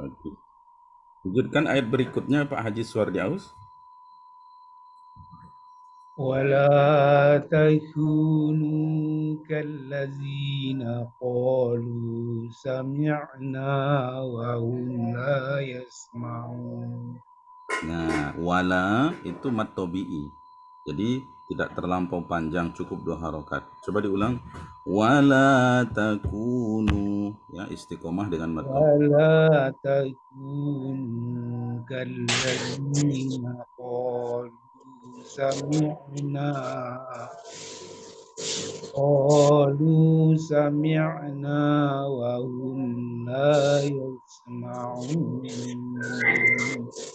bagus. Wujudkan ayat berikutnya Pak Haji Suwardiaus. ولا تكونوا كالذين قالوا سمعنا وهم لا يسمعون. Nah, wala itu mat tabi'i. Jadi tidak terlampau panjang, cukup 2 harokat. Coba diulang. Wala takunu, ya, istiqomah dengan mat tabi'i. ولا تكونوا كالذين قالوا سمعنا وهم لا يسمعون.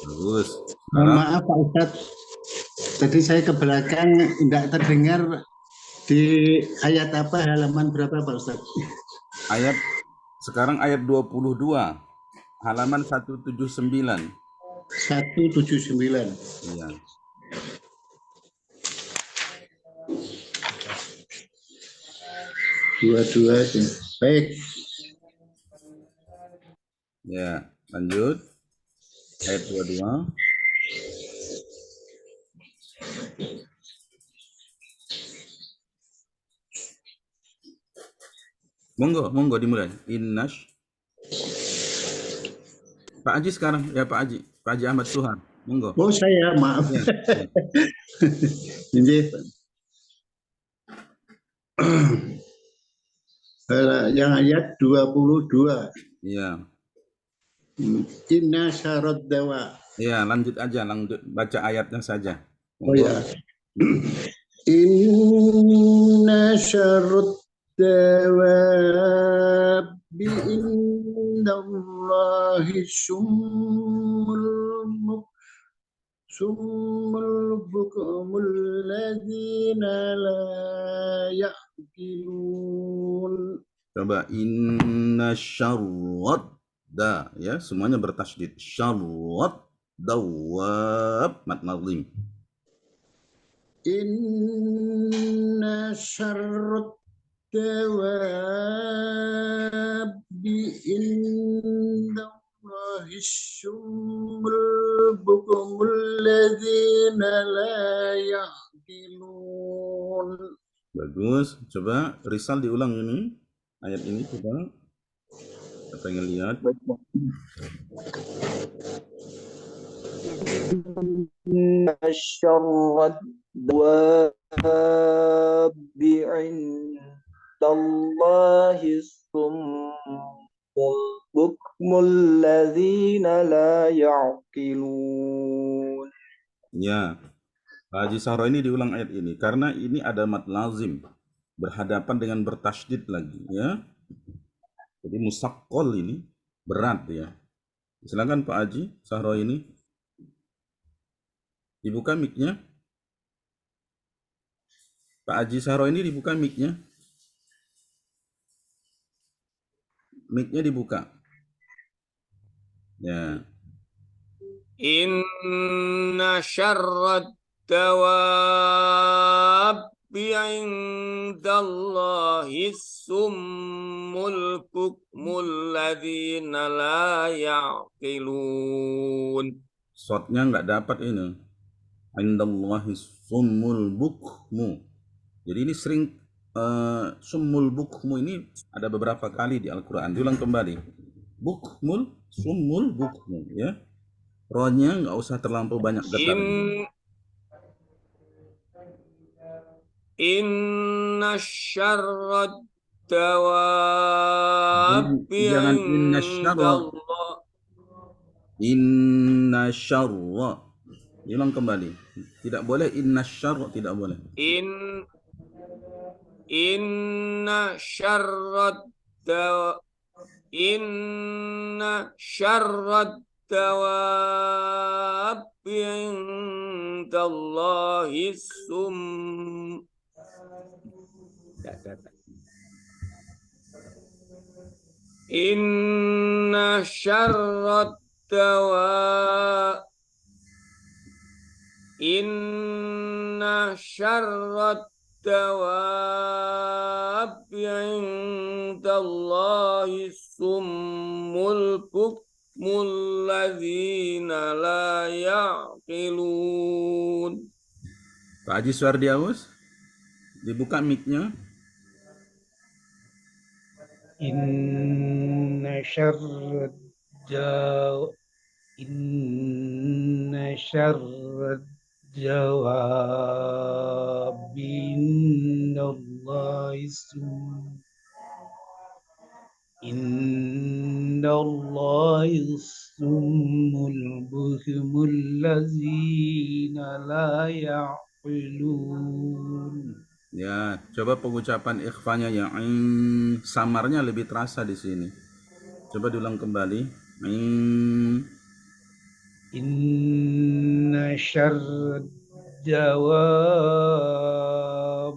Bagus. Mohon Sekarang maaf Pak Ustadz, tadi saya ke belakang tidak terdengar di ayat apa, halaman berapa Pak Ustadz? sekarang ayat 22, halaman 179. 179. Iya. Dua-dua. Baik. Ya, lanjut. Ayat 22. Monggo dimulai. Pak Haji sekarang, ya Pak Haji Ahmad Suhan. Monggo. Oh saya, maaf. Ya. Ini yang ayat 22. Iya. Inna syarat dawa. Iya, lanjut baca ayatnya saja. Oh ya. Inna syarat dawa bi'indallahi summul bukumul ladina la ya'qilun. Coba inna syarrat da, ya, semuanya bertasydid. Syarrat dawab mat nazim. Inna syarrat dawabi indallahi summul bukumul ladina la ya'qilun. Bagus. Coba Rizal diulang ini. Ayat ini coba. Saya pengen lihat. Syarrat dawabi indallahi summul bukmul ladzina la ya'qilun. Ya, Pak Haji Sahro ini diulang ayat ini karena ini ada mat lazim berhadapan dengan bertasydid lagi, ya. Jadi musaqqal ini berat, ya. Silakan Pak Haji Sahro ini. Dibuka mic-nya. Pak Haji Sahro ini dibuka mic-nya. Mic-nya dibuka. Ya. Inna syarrat dawabi indallahi summul bukmul ladzina la ya'qilun. Shotnya nggak dapat ini. Indallahi summul bukmu. Jadi ini sering summul bukmu ini ada beberapa kali di Al-Quran. Diulang kembali. Bukmul, summul bukmu, ya. Rohnya nggak usah terlampau banyak getar. Inna syarrat dawabi Jangan inna syarra. Inna syarra. Diulang kembali. Tidak boleh inna syarra, tidak boleh. Inna syarrat dawabi indallahi Inna syarrat dawabi indallahi summul الذين لا يعقلون. Pak Haji Suardiaus, dibuka mic-nya. إن شر الدواب إن شر الدواب عند الله الصم البكم الذين لا يعقلون. Ya, coba pengucapan ikhfanya yang samarnya lebih terasa di sini. Coba diulang kembali. إن شر الدواب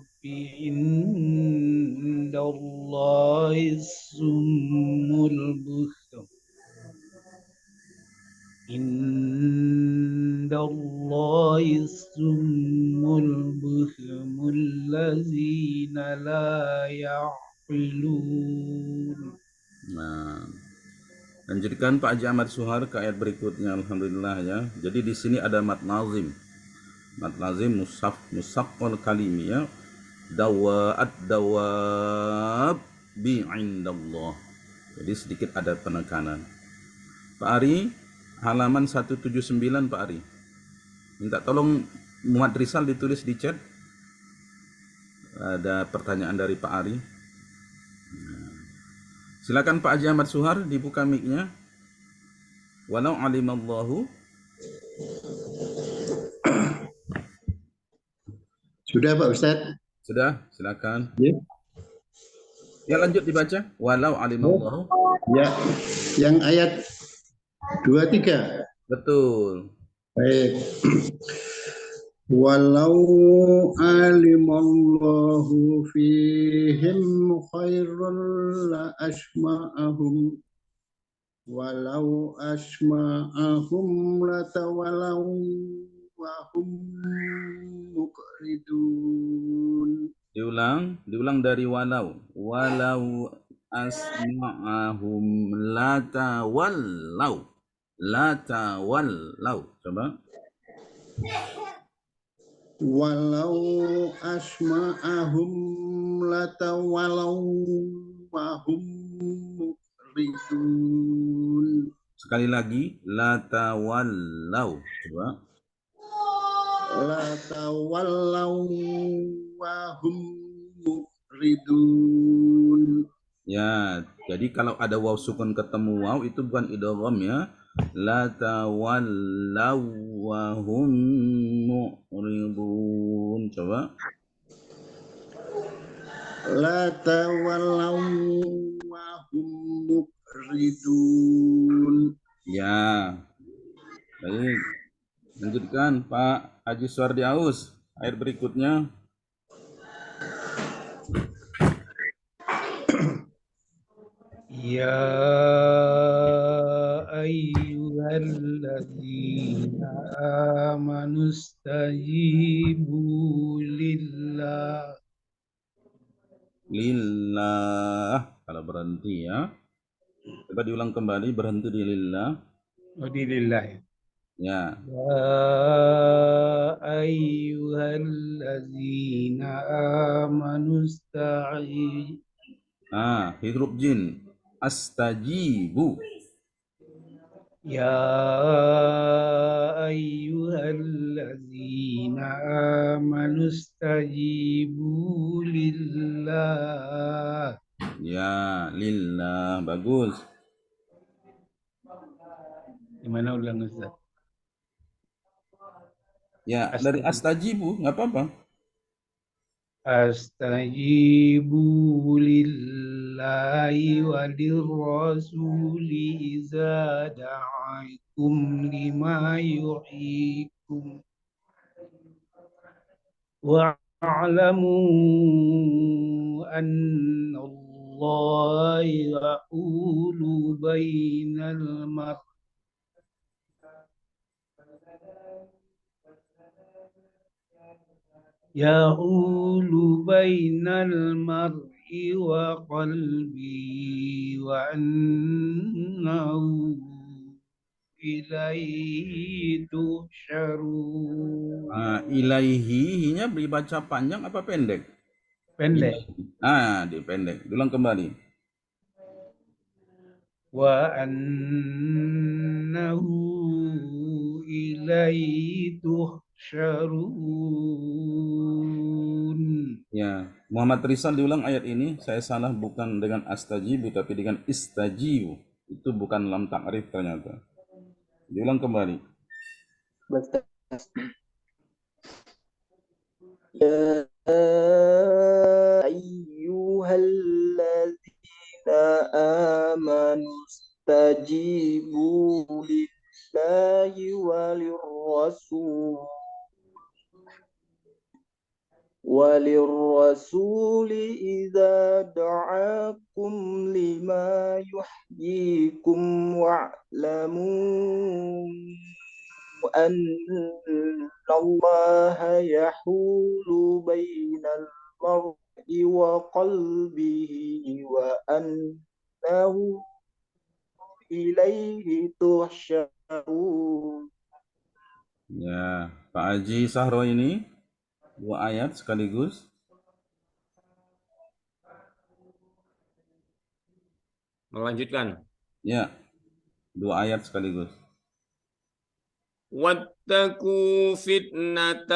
عند الله الصم البكم عند الله الصم البكم الذين لا يعقلون. Nah, lanjutkan Pak Haji Ahmad Suhar ke ayat berikutnya. Alhamdulillah ya. Jadi di sini ada mat lazim. Mat lazim musaqqal kalimi ya. Dawab bi indallah. Jadi sedikit ada penekanan. Pak Ari, halaman 179 Pak Ari. Minta tolong muat risal ditulis di chat. Ada pertanyaan dari Pak Ari. Silakan Pak Haji Ahmad Suhar, dibuka mic-nya. Walau alimallahu. Sudah Pak Ustadz? Sudah, silakan. Ya. Ya, lanjut dibaca. Walau alimallahu. Ya, yang ayat 23. Betul. Baik. Walau alimallahu fihim khairan la asma'ahum walau asma'ahum latawalau wa hum muqridun. Diulang dari walau. Walau asma'ahum latawallau. Coba. Walau asma'ahum latawalau wa hum muqridun. Sekali lagi, latawallau. Coba. Latawalau wa hum muqridun. Ya, jadi kalau ada waw sukun ketemu waw itu bukan idgham ya. La tawallaw wa hum mu'ridun. Coba. La tawallaw wa hum muqridun. Ya. Baik. Lanjutkan Pak Haji Suardiaus. Ayat berikutnya. يا أيها الذين آمنوا استجيبوا لله. Lillah. Kalau berhenti ya. Coba diulang kembali, berhenti di lillah. Odi lillah. Ya. Ya ayyuhallazina amanu istajibu. Huruf jin. Astajibu. Ya ayyuhallazina amanu istajibu lillah. Ya, lillah. Bagus. Gimana ulang Ustaz? Ya, dari astajibu nggak apa-apa. Astajibu lillahi wa lirrasuli iza da'aikum lima yuhyikum wa'alamu anna Allah ya'ulu bainal mar'i يحول بين المرء وقلبه وأنه إليه تحشرون. Nah, ilaihi-nya dibaca panjang apa pendek? Pendek. Ilaihi. Dipendek. Ulang kembali. وأنه إليه تحشرون. Ya, Muhammad Rizal diulang ayat ini. Saya salah bukan dengan astajibu tapi dengan istajibu. Itu bukan lam ta'rif ternyata. Diulang kembali. Baca. Ya ayyuhalladzina amanu stajibu lillahi walirrasul idza da'akum lima yuhyikum wa'lamu annallaha yahulu bainal mar'i wa qalbihi wa annahu ilaihi tuhsyarun. Ya, Pak Haji Sahro ini 2 ayat sekaligus. Melanjutkan. Ya, 2 ayat sekaligus. واتقوا فتنة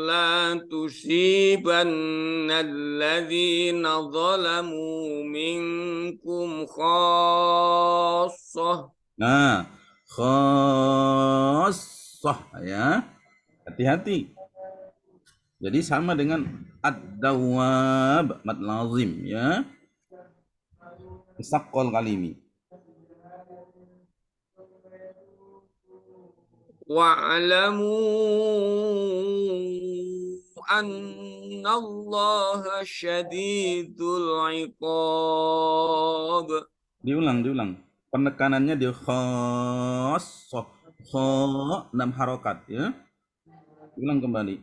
لا تصيبن الذين ظلموا منكم خاصة. Nah, khassah ya. Hati-hati. Jadi sama dengan ad-dawab, mad lazim ya. Musaqqal kalimi. وَاعْلَمُوا أَنَّ اللَّهَ شَدِيدُ الْعِقَابِ. Diulang. Penekanannya di khassah. Kha 6 harokat ya. Ulang kembali.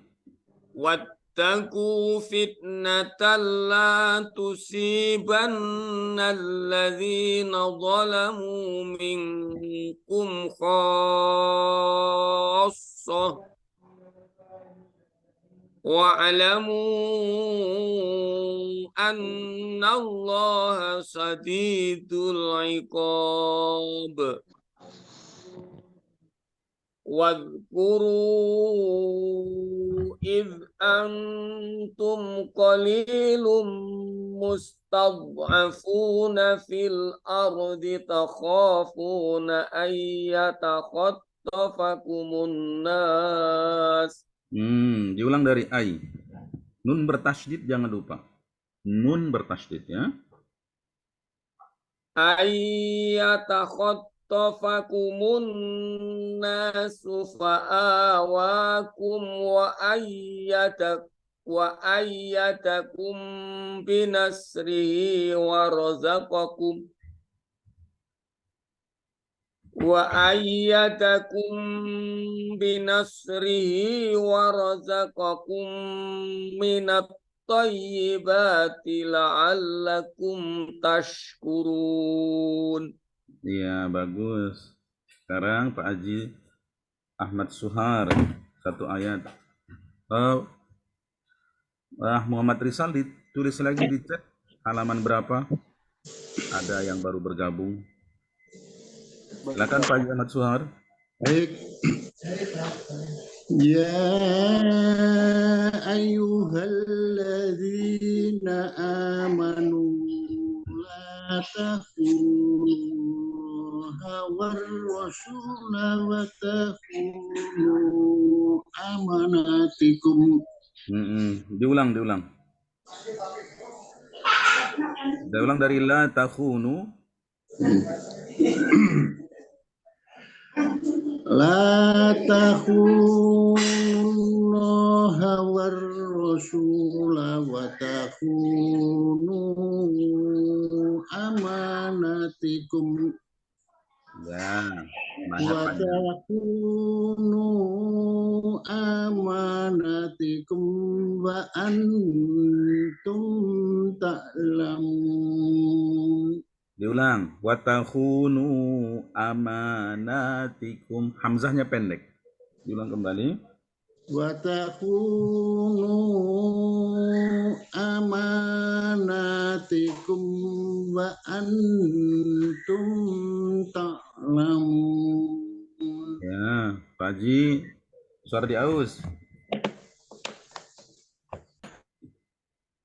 وَاتَّقُوا فِتْنَةً لَا تُصِيبَنَّ الَّذِينَ ظَلَمُوا مِنكُمْ خَاصَّةً وَاعْلَمُوا أَنَّ اللَّهَ شَدِيدُ الْعِقَابِ. واذكروا إذ أنتم قليل مستضعفون في الأرض تخافون أن يتخطفكم الناس. Diulang dari ai. Nun bertasydid jangan lupa. Nun bertasydid ya. أن يتخطفكم الناس فآواكم وأيدكم بنصره ورزقكم من الطيبات لعلكم تشكرون. Iya, bagus. Sekarang Pak Haji Ahmad Suhar 1 ayat. Muhammad Rizal ditulis lagi di chat halaman berapa? Ada yang baru bergabung. Silakan Pak Haji Ahmad Suhar. Baik. Ya ayyuhalladzina amanu la takhunu war rasula wa takhunu amanatikum. Diulang. Diulang dari la takhunu. La takhunullaha war rasula wa takhunu amanatikum Ya, wa panjang. takhunu amanatikum wa antum ta'lamun. Diulang. Watakhunu amanatikum. Hamzahnya pendek. Diulang kembali. Wa takhunu amanatikum wa antum ta'lamun. Ya, Pak Haji. Suara di aus.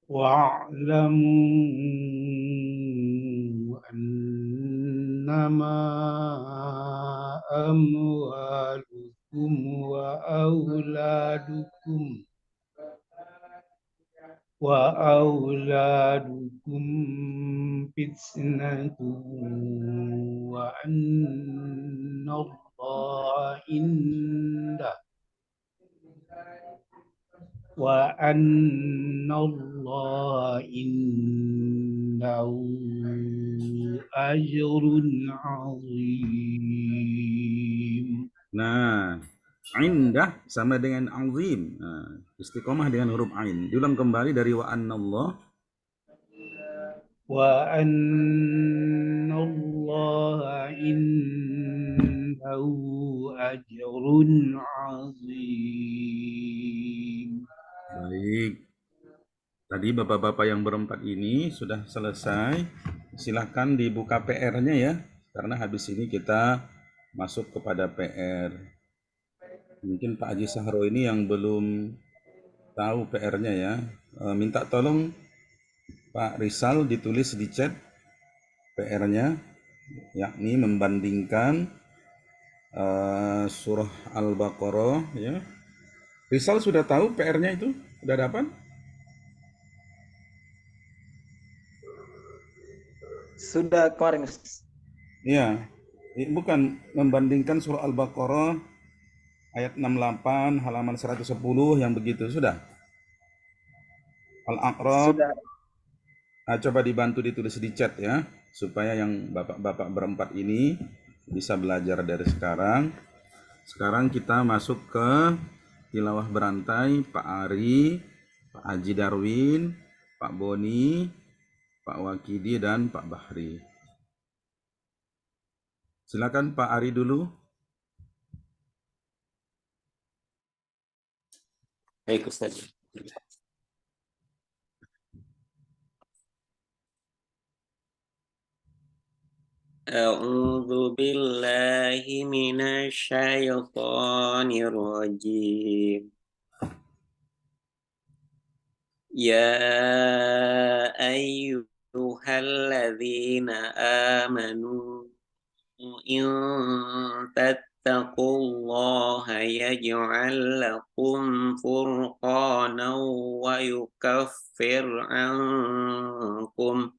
واعلموا أنما أموالكم وأولادكم فتنة وأن الله عنده أجر عظيم. Nah, indah sama dengan azim. Nah, istiqomah dengan huruf ain. Diulang kembali dari wa annallah. وأن الله عنده أجر عظيم. Baik. Tadi bapak-bapak yang berempat ini sudah selesai. Silahkan dibuka PR-nya ya. Karena habis ini kita masuk kepada PR. Mungkin Pak Haji Sahro ini yang belum tahu PR-nya ya. Minta tolong Pak Rizal ditulis di chat PR-nya, yakni membandingkan surah Al-Baqarah ya. Rizal sudah tahu PR-nya itu? Sudah dapat? Sudah kemarin, Ustaz. Iya. Bukan membandingkan surah Al-Baqarah ayat 68 halaman 110 yang begitu sudah. Al-A'raf. Sudah. Nah, coba dibantu ditulis di chat ya, supaya yang bapak-bapak berempat ini bisa belajar dari sekarang. Sekarang kita masuk ke tilawah berantai Pak Ari, Pak Haji Darwin, Pak Boni, Pak Wakidi, dan Pak Bahri. Silakan Pak Ari dulu. Baik Ustaz. A'udzu billahi minasy syaithanir rajim. Ya ayyuhalladzina amanu in tattaqullaha yaj'al lakum furqanan wa yukaffir ankum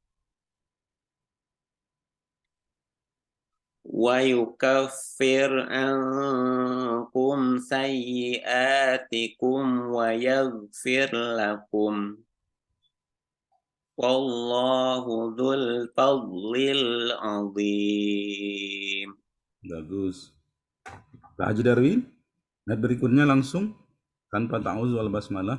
sayyi'atikum wa yaghfir lakum. Wallahu dzul fadlil azim. Bagus. Pak Haji Darwin, ayat berikutnya langsung tanpa ta'awuz wal basmalah.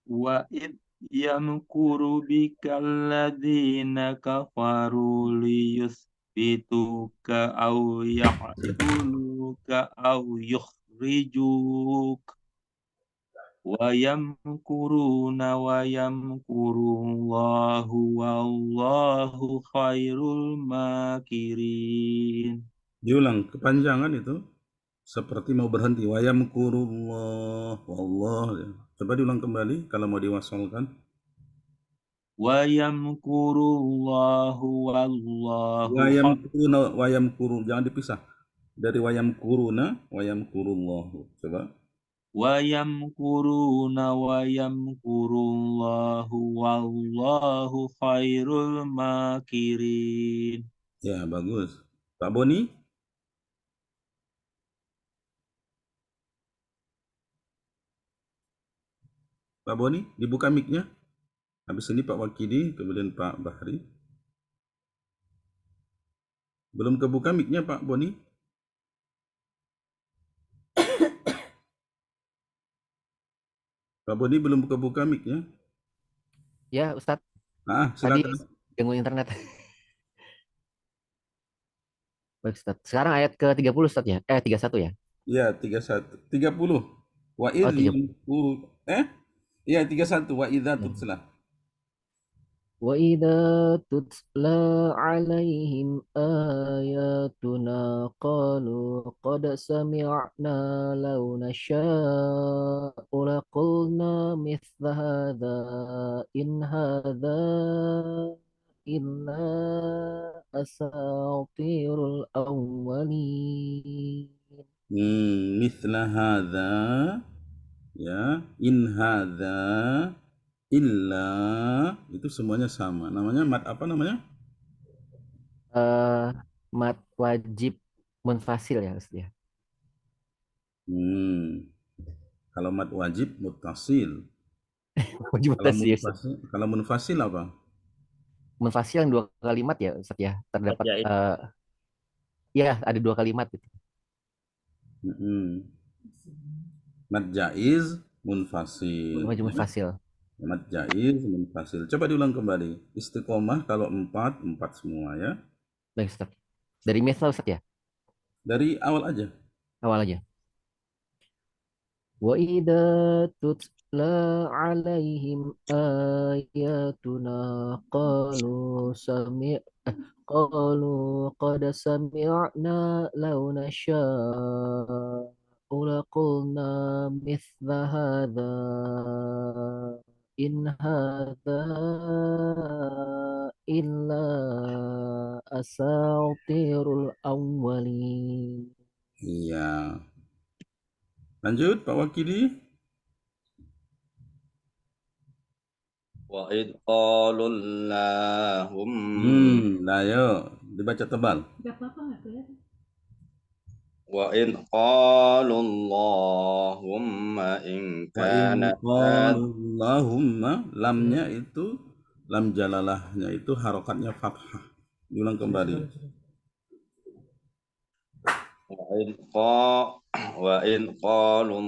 وإذ يمكر بك الذين كفروا ليثبتوك أو يقتلوك أو يخرجوك ويمكرون ويمكر الله والله خير الماكرين. Diulang, kepanjangan itu seperti mau berhenti. Wa yamkurullah wallah. Coba diulang kembali kalau mau diwasalkan. ويمكر الله والله Wa yamkuruna wa yamkuru, jangan dipisah. Dari wa yamkuruna wa yamkurullahu. Coba. ويمكرون ويمكر الله والله خير الماكرين. Ya, bagus. Pak Boni? Pak Boni, dibuka mic-nya. Habis ini Pak Wakidi, kemudian Pak Bahri. Belum kebuka mic-nya Pak Boni? Pak Boni belum kebuka mic-nya? Ya, Ustadz. Tadi Silakan. gangguan internet. Baik, Ustaz. Sekarang ayat ke-30 Ustaz ya? 31 ya? Ya, 31. 30. Wa Oh, idh 30. yamkur Iya, 31. Wa idza tutla. وإذا تتلى عليهم آياتنا قالوا قد سمعنا لو نشاء لقلنا مثل هذا إن هذا إلا أساطير الأولين. Mithla hadza, ya, in hadza illa, itu semuanya sama. Namanya mat apa namanya? eh Mat wajib munfasil ya Ustaz ya. Hmm. Kalau mat wajib muttasil. Wajib Kalau munfasil Ustaz. munfasil apa? Munfasil yang dua kalimat ya Ustaz ya. Terdapat Jaiz. ya ada dua kalimat gitu. Mm-mm. Mad jaiz munfasil. Wajib Ya. munfasil. Mad jaiz munfasil. Coba diulang kembali. Istiqomah kalau empat semua ya. Baik Ustaz. Dari misal Ustaz ya. Dari awal aja. Awal aja. Wa idza tutla alaihim ayatuna qalu sami' qalu qad sami'na law nasha'u laqulna mithla hadza in hadza illa asatirul awwalin. Iya. Lanjut Pak Wakili. Wa id qalu Nah yuk, dibaca tebal. wa id qalu Allahumma in Wa in kana qalu Allahumma, lamnya itu lam jalalahnya itu harokatnya fathah. Diulang kembali. wa id qalu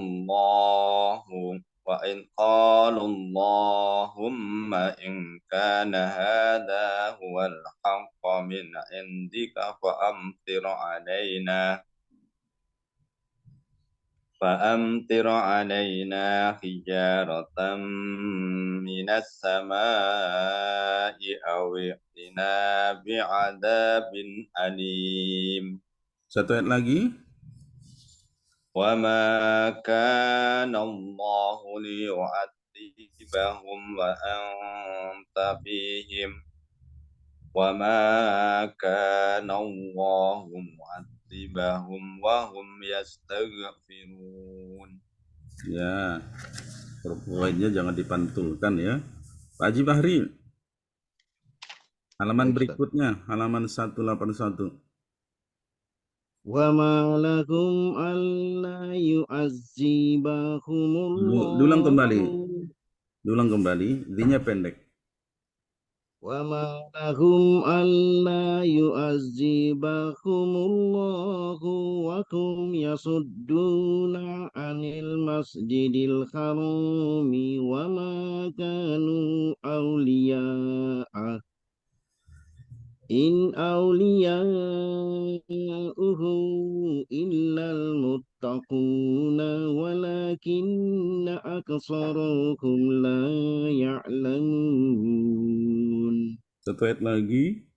Allahumma in kana hadha huwal haqqa min indika فأمطر علينا حجارة من السماء أو ائتنا بعذاب أليم. Satu ayat lagi. وما كان الله ليعذبهم وأنت فيهم وما كان الله معذبهم وهم يستغفرون. Ya, poinnya jangan dipantulkan ya. Pak Haji Bahri, halaman berikutnya, halaman 181. وما لكم ألا يعذبهم Diulang kembali. الله Diulang kembali, zinya pendek. وما لهم ألا يعذبهم الله وهم يصدون عن المسجد الحرام وما كانوا أولياءه إن أولياؤه إلا المتقون ولكن أكثرهم لا يعلمون. Satu ayat lagi.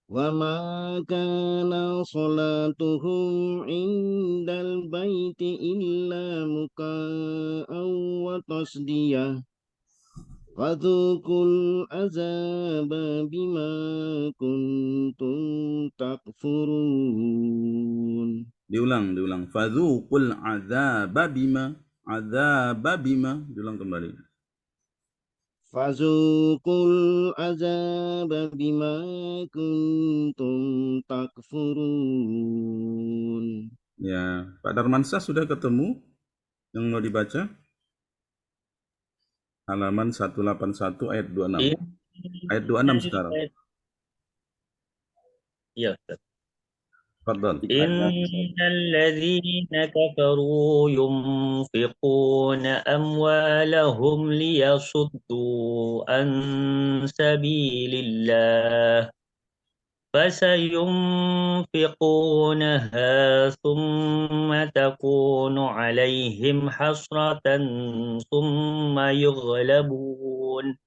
وما كان صلاتهم عند البيت إلا مكاء وتصدية فذوقوا العذاب بما كنتم تكفرون. Diulang. Fadzuqul adzaba bima. Diulang kembali. فذوقوا العذاب بما كنتم تكفرون. Ya, Pak Darmansyah sudah ketemu yang mau dibaca? Halaman 181 ayat 26. Iya. Ayat 26 sekarang. Iya, Ustaz. Tafadhal. إن الذين كفروا ينفقون أموالهم ليصدوا عن سبيل الله فسينفقونها ثم تكون عليهم حسرة ثم يغلبون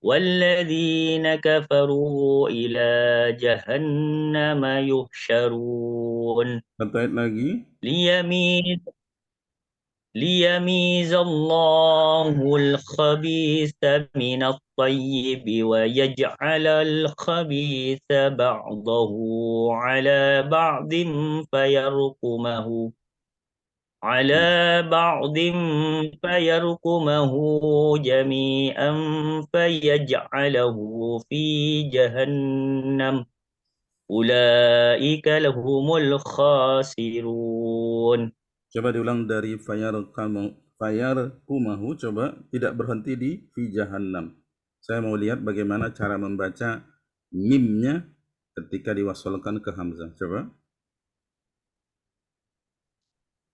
والذين كفروا إلى جهنم يحشرون Satu ayat lagi. ليميز ليميز الله الخبيث من الطيب ويجعل الخبيث بعضه على بعض فيركمه جميعا فيجعله في جهنم أولئك لهم الخاسرون. Coba diulang dari fayarkumahu, coba tidak berhenti di fi jahannam. Saya mau lihat bagaimana cara membaca mimnya ketika diwasalkan ke hamzah. Coba.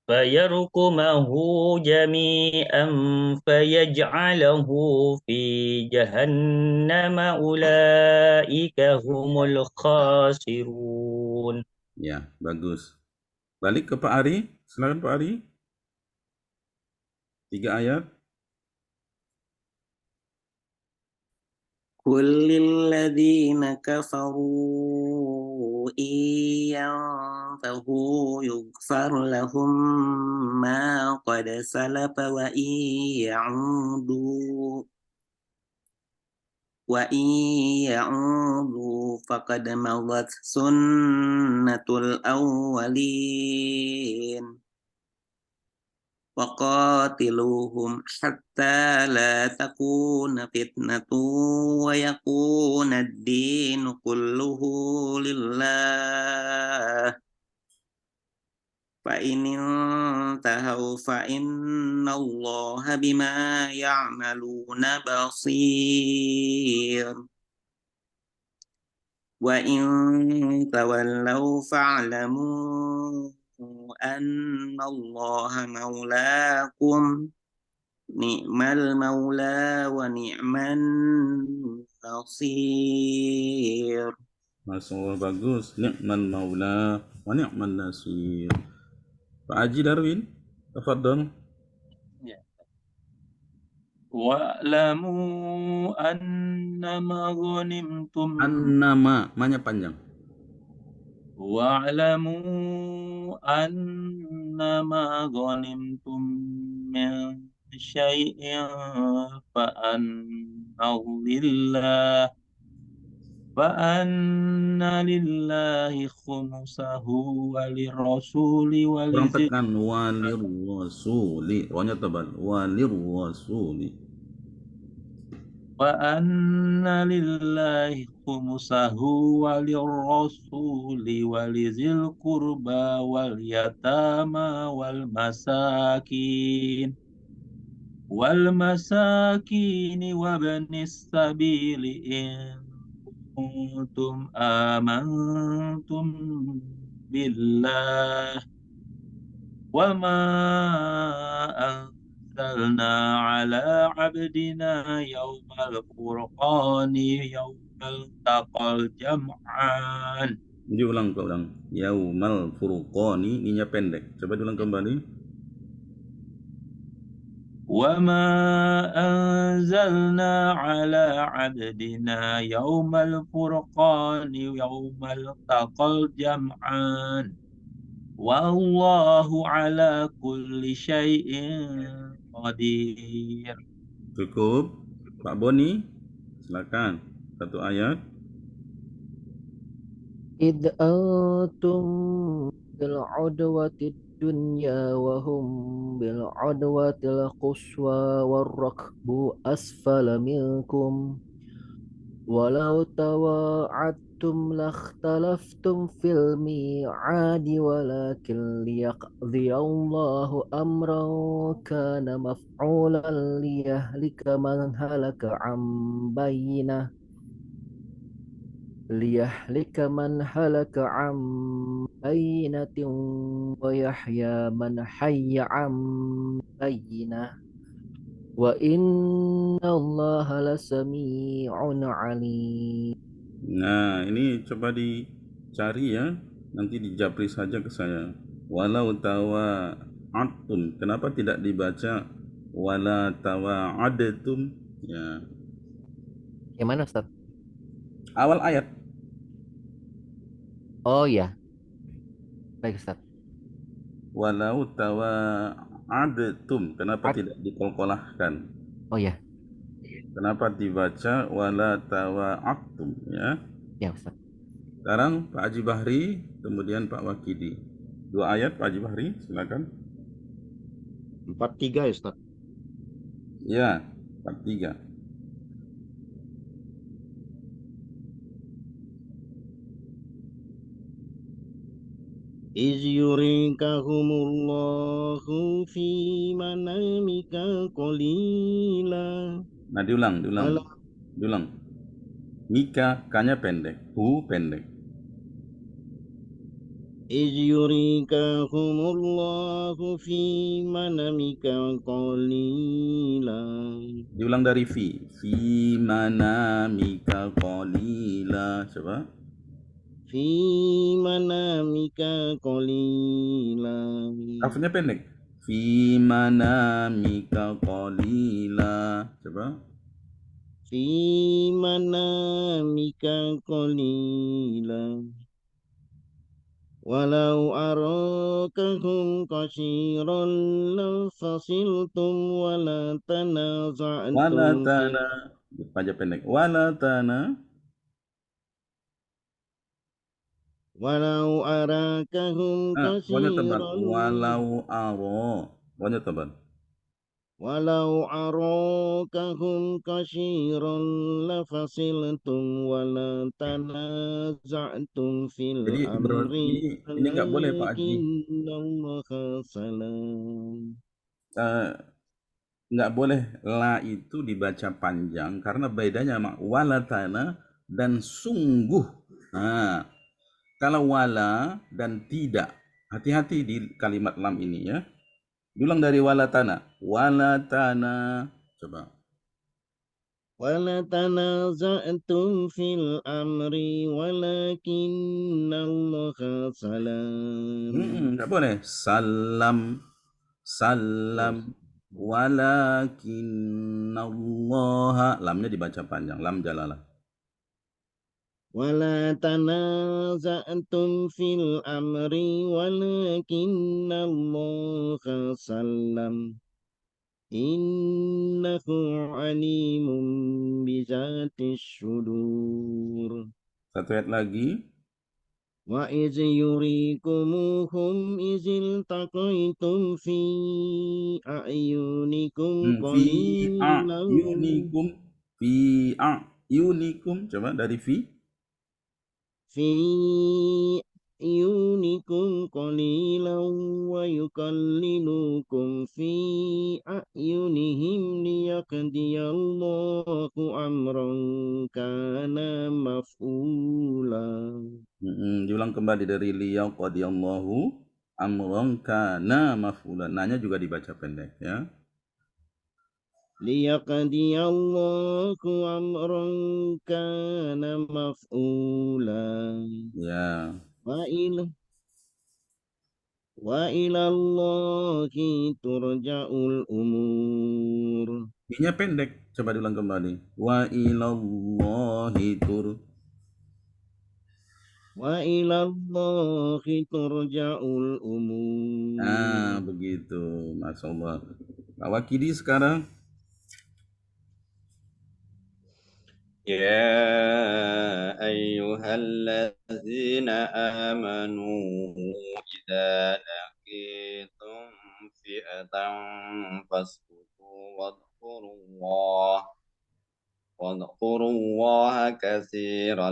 فيركمه جميعا فيجعله في جهنم أولئك هم الخاسرون. Ya, bagus. Balik ke Pak Ari. Silakan Pak Ari. 3 ayat. قل للذين كفروا إن ينتهوا يغفر لهم ما قد سلف وإن يعودوا فقد مضت سنة الأولين وقاتلوهم حتى لا تكون فتنة ويكون الدين كله لله فإن انتهوا فإن الله بما يعملون بصير وإن تولوا فاعلموا أن الله مولاكم نعم المولى ونعم النصير. Masya Allah, bagus. Ni'mal maula wa ni'mal nasir. Pak Haji Darwin, tafadhal. Wa'lamu annama ghanimtum Annama, ma-nya panjang. wa'lamu annama ghanimtum min syai'in فأن لله خمسه وللرسول Kurang tekan walir rasuli. Rohnya tebal. Walir rasuli. وأن لله خمسه وللرسول ولذي القربى واليتامى والمساكين وابن السبيل إن كنتم آمنتم بالله وما أنزلنا على عبدنا يوم الفرقان يوم التقى الجمعان. Diulang kau ulang. Yaumal furqani, ininya pendek. Coba diulang kembali. وما أنزلنا على عبدنا يوم الفرقان يوم التقى الجمعان والله على كل شيء قدير. Cukup. Pak Boni, silakan. 1 ayat. إذ أنتم بالعدوة الدنيا وهم بالعدوة القصوى والركب أسفل منكم ولو تواعدتم لاختلفتم في الميعاد ولكن ليقضي الله أمرا كان مفعولا ليهلك من هلك عن بينه liyahlika man halaka an bayyinatin wa yahya man hayya an bayyinah wa inna allaha lasami'un alim. Nah, ini coba dicari ya. Nanti dijapri saja ke saya. Walau tawa'adtum. Kenapa tidak dibaca wala tawa'adtum? Ya. Yang mana Ustaz? Awal ayat. Oh iya, baik Ustaz. Walau tawa'adtum. Kenapa tidak dikolkolahkan? Oh iya, Kenapa dibaca wala tawa'adtum? Ya. ya Ustaz. Sekarang Pak Haji Bahri, kemudian Pak Wakidi. 2 ayat Pak Haji Bahri, silakan. 43 ya Ustaz. Ya, 43. Iz yurikahumullahu fi manamika qalila. Nah, diulang. Mika, kanya pendek, hu pendek. Iz yurikahumullahu fi manamika qalila. Diulang dari fi manamika qalila. Coba. Fi manamika qalila. Kafnya pendek. Fi manamika qalila. Coba. Fi manamika qalila. Walau arakahum qasiran lafasiltum wala tanaza'tum Wala fil. tana. Pajak pendek. Wala tana. Walau arakahum Wanya tebal. qasiran. Walau aro. Wanya tebal. Walau arakahum qasiran lafasiltum wala tanaza'tum fil Jadi berarti amri ini nggak boleh Pak Haji. walakinnallaha salam. Nggak boleh la itu dibaca panjang karena bedanya sama walatana dan sungguh. Nah, kalau wala dan tidak, hati-hati di kalimat lam ini ya. Diulang dari walatana. Walatana. Coba. Wala tanaza'tum fil amri walakinnallaha salam. Nggak boleh. Salam. Walakinnallaha. Lamnya dibaca panjang. Lam jalalah. Wala tanaza'tum fil amri walakinnallaha salam. Innahu alimun bizatis sudur. Satu ayat lagi. Wa iz yurikumuhum izil taqaitum fi a'yunikum Fi qalilan. a'yunikum. Fi a'yunikum. Coba dari fi. Fi a'yunikum qalilan wa yukallilukum fi a'yunihim liyaqdiyallahu amran kana maf'ula. Diulang kembali dari liyaqdiyallahu amran kana maf'ulan. Nanya juga dibaca pendek ya. Liyaqdiyallahu amran kana maf'ula. Ya. Wa ilallahi turja'ul umur. Nya pendek. Coba diulang kembali. Wa ilallahi Wa ilallahi turja'ul umur. Nah, begitu. Masya Allah. Pak Wakidi sekarang. يا أيها الذين آمنوا إذا لقيتم فئة فاثبتوا واذكروا الله كثيرا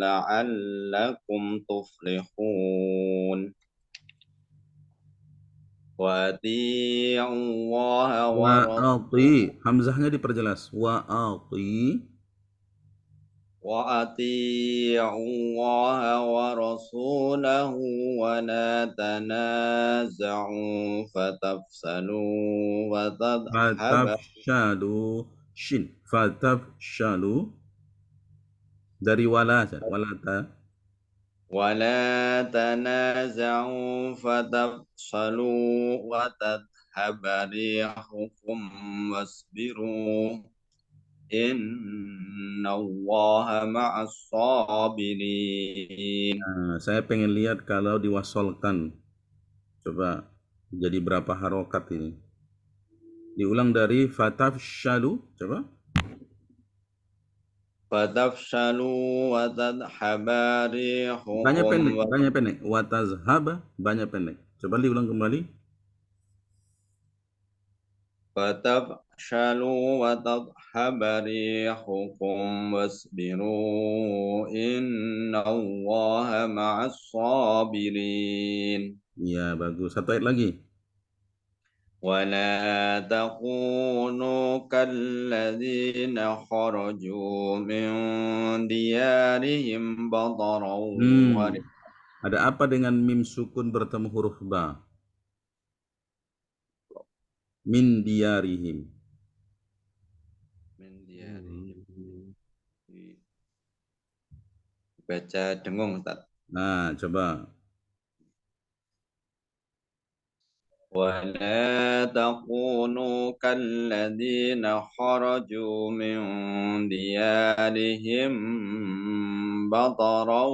لعلكم تفلحون وأطيعوا الله Wa'ati. Hamzahnya diperjelas. Wa'ati. وأطيعوا الله ورسوله ولا تنازعوا فتفشلوا وتذهب Fatafshalu shin. Fatafshalu dari walata. ولا تنازعوا فتفشلوا وتذهب ريحكم واصبروا إن الله مع الصابرين. Nah, saya pengen lihat kalau diwasolkan. Coba jadi berapa harokat ini? Diulang dari fatafshalu. Coba. Fatafshalu wa tadhhaba rihukum Banyak pendek. Watazhaba banyak pendek. Coba diulang kembali. fatafshalu wa tadhhaba rihukum wasbiru innallaha ma'as sabirin. Iya, bagus. Satu ayat lagi. ولا تكونوا كالذين خرجوا من ديارهم بطرا Ada apa dengan mim sukun bertemu huruf ba? Min diyarihim. Baca dengung, Ustaz. Nah, coba. ولا تكونوا كالذين خرجوا من ديارهم بطرا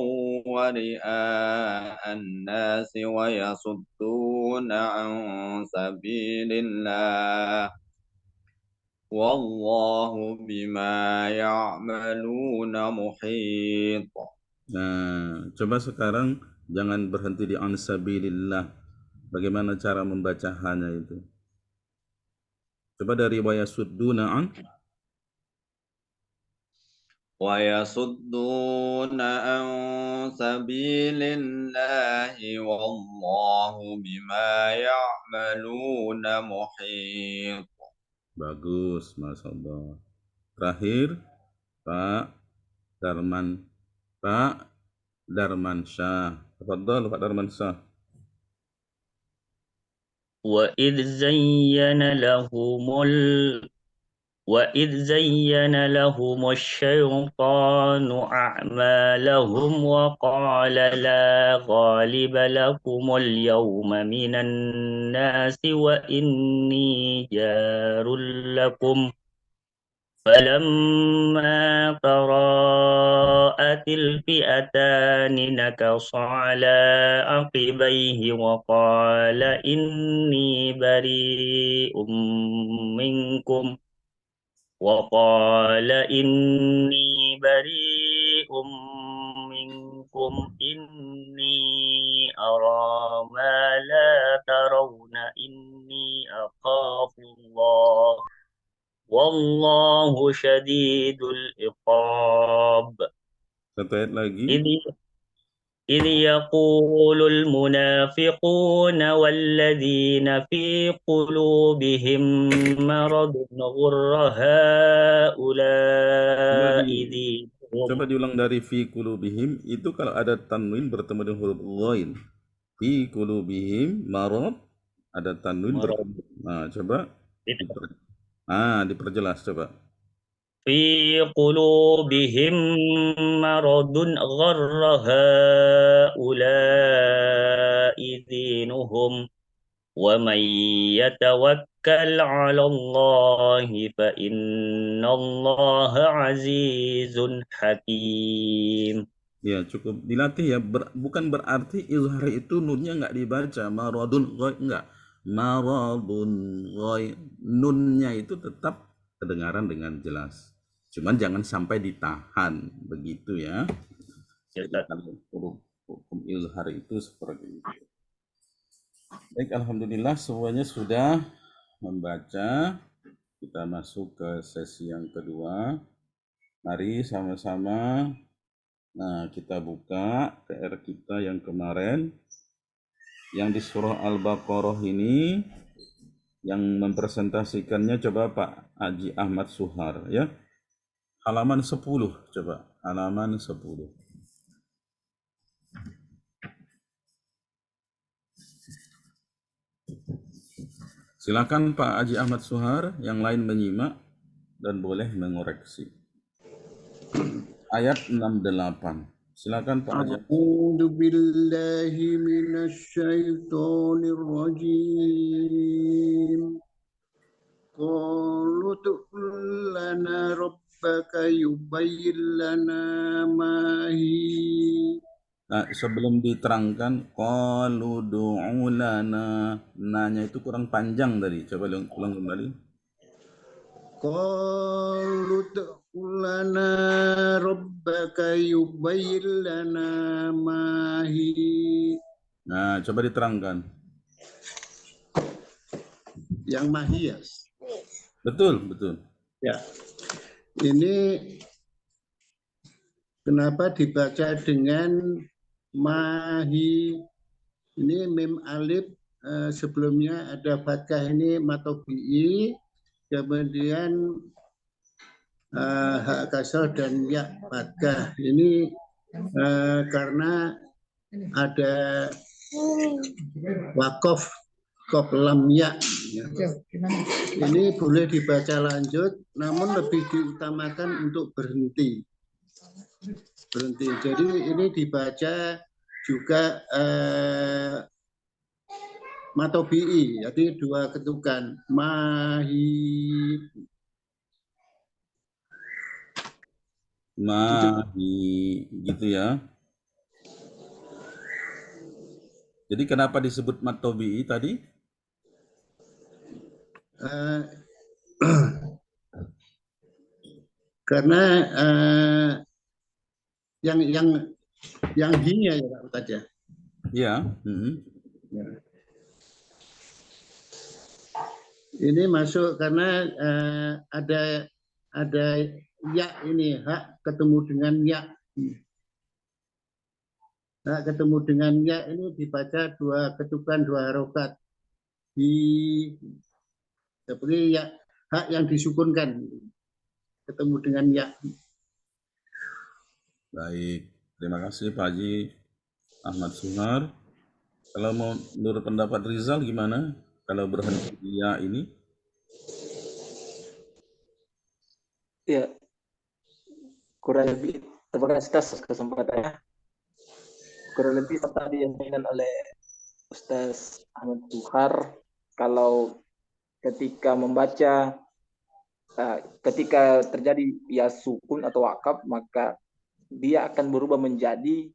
ورئاء الناس ويصدون عن سبيل الله والله بما يعملون محيط. Nah, coba sekarang jangan berhenti di ansabilillah. Bagaimana cara membacaannya itu? Coba dari wayasudduna an. Wayasudduna an sabilillahi wallahu bima ya'maluna muhit. Bagus, Mas Allah. Terakhir, Pak Darmansyah. Tafadhal Pak Darmansyah. وإذ زين لهم الشيطان أعمالهم وقال لا غالب لكم اليوم من الناس وإني جار لكم فلما تراءت الفئتان نكص على عقبيه وقال إني بريء منكم إني أرى ما لا ترون إني أخاف الله والله شديد العقاب. Satu ayat lagi. إذ يقول المنافقون والذين في قلوبهم مرض غر هؤلاء دينهم. Coba diulang dari fi qulubihim. Itu kalau ada tanwin bertemu dengan huruf ghain. Fi qulubihim marad, ada tanwin bertemu. Nah, coba. Diperjelas coba. في قلوبهم مرض غر هؤلاء دينهم ومن يتوكل على الله فإن الله عزيز حكيم. Ya, cukup dilatih ya. Bukan berarti izhar itu nunnya nggak dibaca. Maradun ghain, enggak. Maradun ghain. Nunnya itu tetap kedengaran dengan jelas. Cuman jangan sampai ditahan, begitu ya. Hukum izhar itu seperti itu. Baik, alhamdulillah semuanya sudah membaca. Kita masuk ke sesi yang kedua. Mari sama-sama. Nah, kita buka PR kita yang kemarin. Yang di surah Al-Baqarah ini, yang mempresentasikannya coba Pak Haji Ahmad Suhar ya. halaman 10 coba. Halaman 10. Silakan Pak Haji Ahmad Suhar, yang lain menyimak dan boleh mengoreksi. Ayat 68. Silakan Pak Haji. A'udzu billahi minasyaitonir rajim. Qalu lana rabbaka yubayyin lana ma hi. Nah, sebelum diterangkan qalu du'u lana, nanya itu kurang panjang tadi. Coba ulang kembali. Qalu lana rabbaka yubayyin lana ma hi. Nah, coba diterangkan. Yang mahi ya. Betul, betul. Ya. Ini kenapa dibaca dengan mahi? Ini mim alif, sebelumnya ada fathah, ini matobi'i, kemudian hak kasroh dan ya fathah. Ini karena ada wakof lam ya. Ini boleh dibaca lanjut, namun lebih diutamakan untuk berhenti. Jadi ini dibaca juga matobi'i, jadi dua ketukan. Mahi. Gitu ya. Jadi kenapa disebut matobi'i tadi? Karena yang hinya ya Pak Ustadz ya. Iya. Ya. Ini masuk karena ada ya, ini hak ketemu dengan ya. Hak ketemu dengan ya ini dibaca dua ketukan, dua harokat. Seperti ya, hak yang disukunkan ketemu dengan ya. Baik, terima kasih Pak Haji Ahmad Suhar. Kalau mau menurut pendapat Rizal gimana? Kalau berhenti di ya ini? Ya, kurang lebih terima kasih atas kesempatannya. Kurang lebih tadi yang disampaikan oleh Ustaz Ahmad Suhar, kalau ketika membaca ketika terjadi ya sukun atau wakaf, maka dia akan berubah menjadi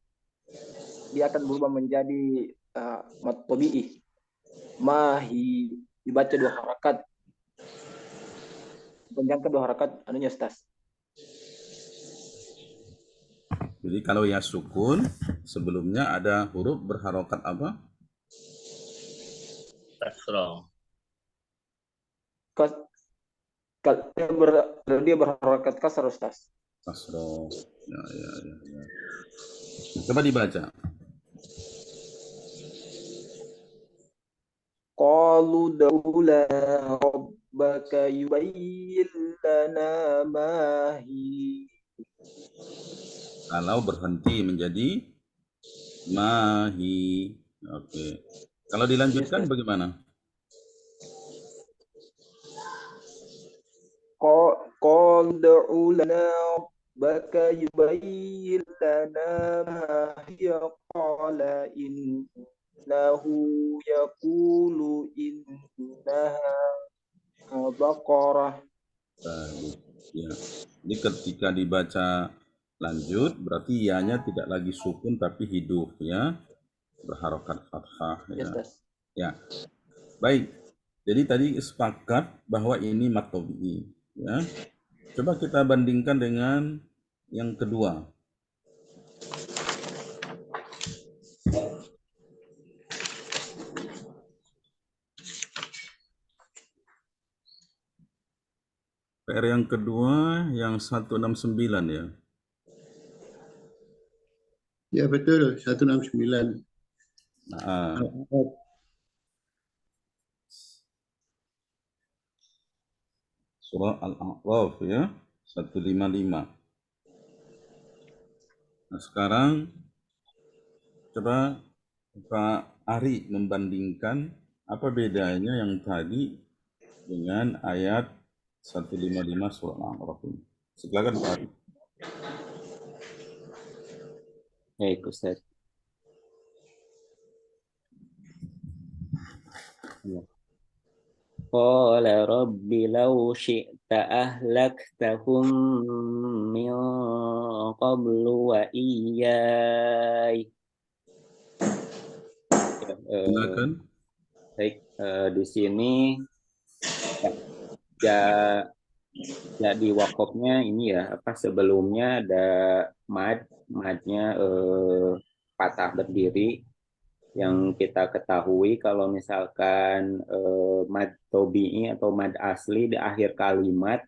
matobi'i. Mahi dibaca dua harakat, panjangkan dua harakat anunya Ustaz. Jadi kalau ya sukun sebelumnya ada huruf berharokat apa? Kasroh. Kalau dia berharokat kasar Ustaz. Kasroh. Ya. Coba dibaca. Qalu daula rabbaka yubayyin lana ma hi. Kalau berhenti menjadi mahi. Oke. Kalau dilanjutkan bagaimana? Qalu daula rabbaka yubayyin lana ma hiya qala innahu yaqulu innaha baqarah. Ya. Jadi ketika dibaca lanjut berarti ianya tidak lagi sukun tapi hidup ya, berharokat fathah ya. Ya. Baik. Jadi tadi sepakat bahwa ini matobi'i ya. Coba kita bandingkan dengan yang kedua. PR yang kedua yang 169 ya. Ya betul, 169. Nah, surah Al-A'raf ya, 155. Nah, sekarang coba Pak Ari membandingkan apa bedanya yang tadi dengan ayat 155 surah Al-A'raf ini. Silakan Pak Ari. Baik, Ustaz. Qala rabbi law syi'ta ahlaktahum min qablu wa iyyai. Silakan. Baik, di sini ya jadi wakofnya ini ya apa sebelumnya ada madnya patah berdiri yang kita ketahui kalau misalkan mad tobi'i atau mad asli di akhir kalimat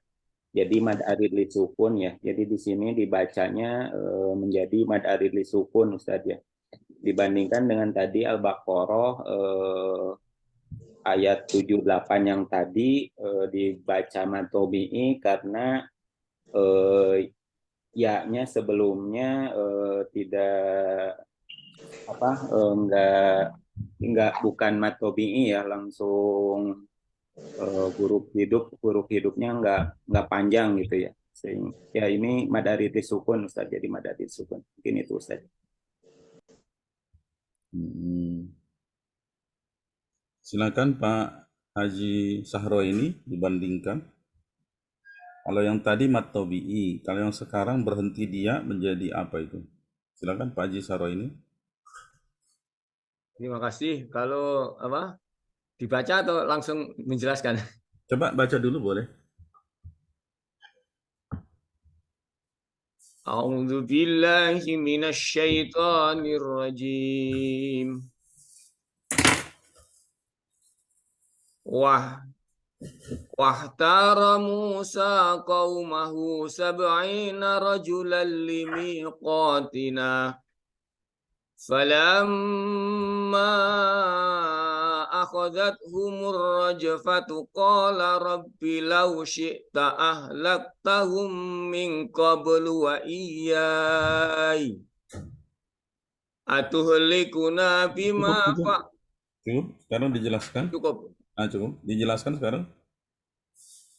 jadi mad arid li sukun ya. Jadi di sini dibacanya menjadi mad arid li sukun Ustaz ya. Dibandingkan dengan tadi Al-Baqarah ayat 78 yang tadi dibaca mad tobi'i karena ya-nya sebelumnya tidak apa enggak bukan mad tobi'i ya, langsung huruf hidupnya enggak panjang gitu ya. Sehingga ya ini mad arid li sukun Ustaz, jadi mad arid sukun. Mungkin itu Ustaz. Silakan Pak Haji Sahro ini dibandingkan. Kalau yang tadi mad tobi'i, kalau yang sekarang berhenti dia menjadi apa itu? Silakan Pak Haji Sahro ini. Terima kasih. Kalau apa? Dibaca atau langsung menjelaskan? Coba baca dulu boleh. A'udzu billahi minasy syaithanir rajim. Wahtara Musa qaumahu sab'ina rajulan limiqatina falamma akhadhathumur rajfatu qala rabbi law syi'ta ahlaktahum min qablu wa iyyai atuhlikuna bima Cukup. Sekarang dijelaskan. Cukup. Cukup. Dijelaskan sekarang.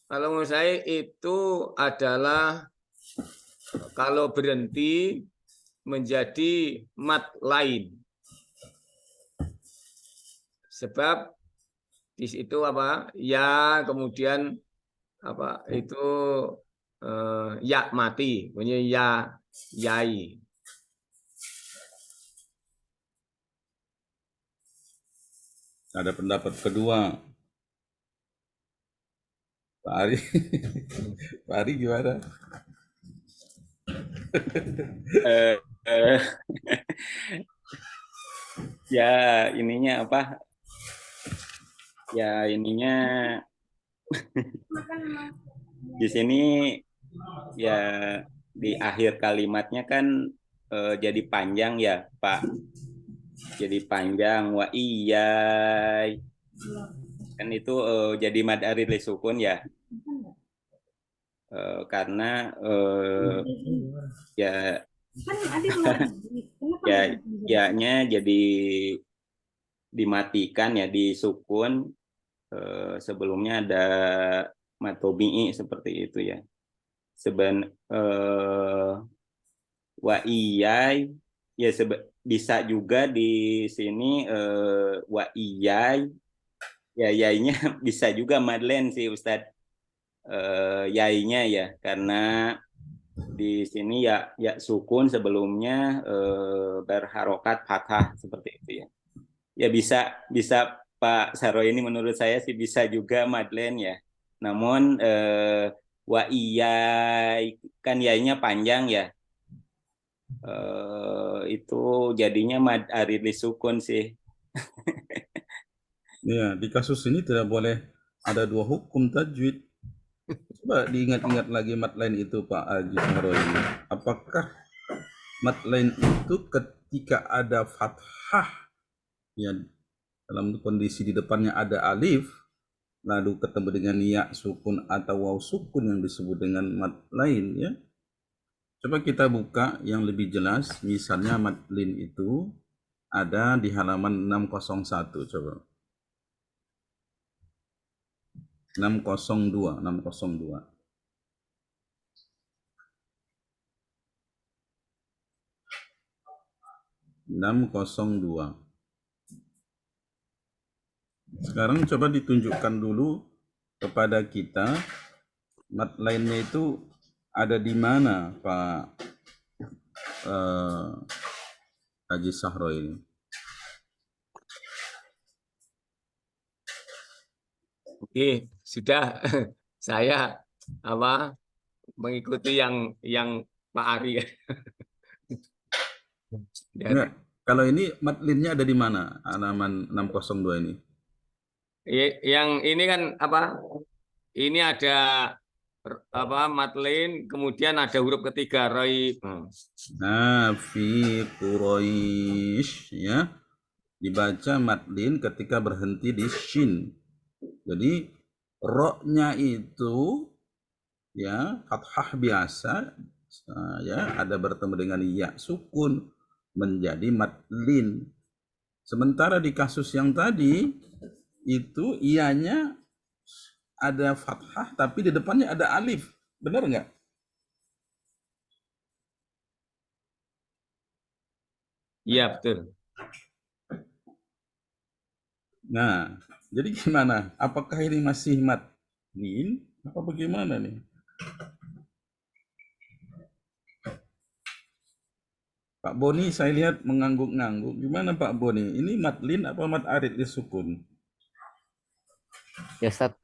Kalau menurut saya itu adalah kalau berhenti menjadi mad lain. Sebab di situ apa? Ya, kemudian apa? Itu ya mati, punya ya yai. Ada pendapat kedua. Pak Ari. Pak Ari gimana? Ya ininya apa? Ya ininya di sini ya di akhir kalimatnya kan jadi panjang ya Pak. Jadi panjang wa iyai. Kan itu jadi mad arid li sukun ya. Karena ya ya-nya jadi dimatikan ya, disukun. Sebelumnya ada mad tobi'i seperti itu ya. Wa iyai ya bisa juga di sini wa iyai ya yainya bisa juga madlen sih Ustadz, yainya ya karena di sini ya sukun sebelumnya berharokat fathah seperti itu ya. Ya bisa Pak Saro ini menurut saya sih bisa juga madlen ya. Namun wa iyai kan yainya panjang ya. Itu jadinya mad arid li sukun sih. Ya, di kasus ini tidak boleh ada dua hukum tajwid. Coba diingat-ingat lagi mat lain itu Pak Haji Sahro ini. Apakah mat lain itu ketika ada fathah ya dalam kondisi di depannya ada alif lalu ketemu dengan ya sukun atau waw sukun yang disebut dengan mad lain ya. Coba kita buka yang lebih jelas, misalnya mad lin itu ada di halaman 601 coba. 602. 602. Sekarang coba ditunjukkan dulu kepada kita mad lainnya itu ada di mana Pak Haji Sahro ini. Oke, sudah saya mengikuti yang Pak Ari. Enggak, kalau ini mad linnya ada di mana? Halaman 602 ini. Yang ini kan ini ada matlin, kemudian ada huruf ketiga roi. Nah, fi Quraisy ya. Dibaca madlin ketika berhenti di shin. Jadi ro-nya itu ya fathah biasa ya ada bertemu dengan ya sukun menjadi madlin. Sementara di kasus yang tadi itu ianya ada fathah tapi di depannya ada alif. Benar nggak? Iya, betul. Nah, jadi gimana? Apakah ini masih madlin apa bagaimana nih? Pak Boni saya lihat mengangguk-ngangguk. Gimana Pak Boni? Ini madlin apa mad arid disukun? Ya Ustaz,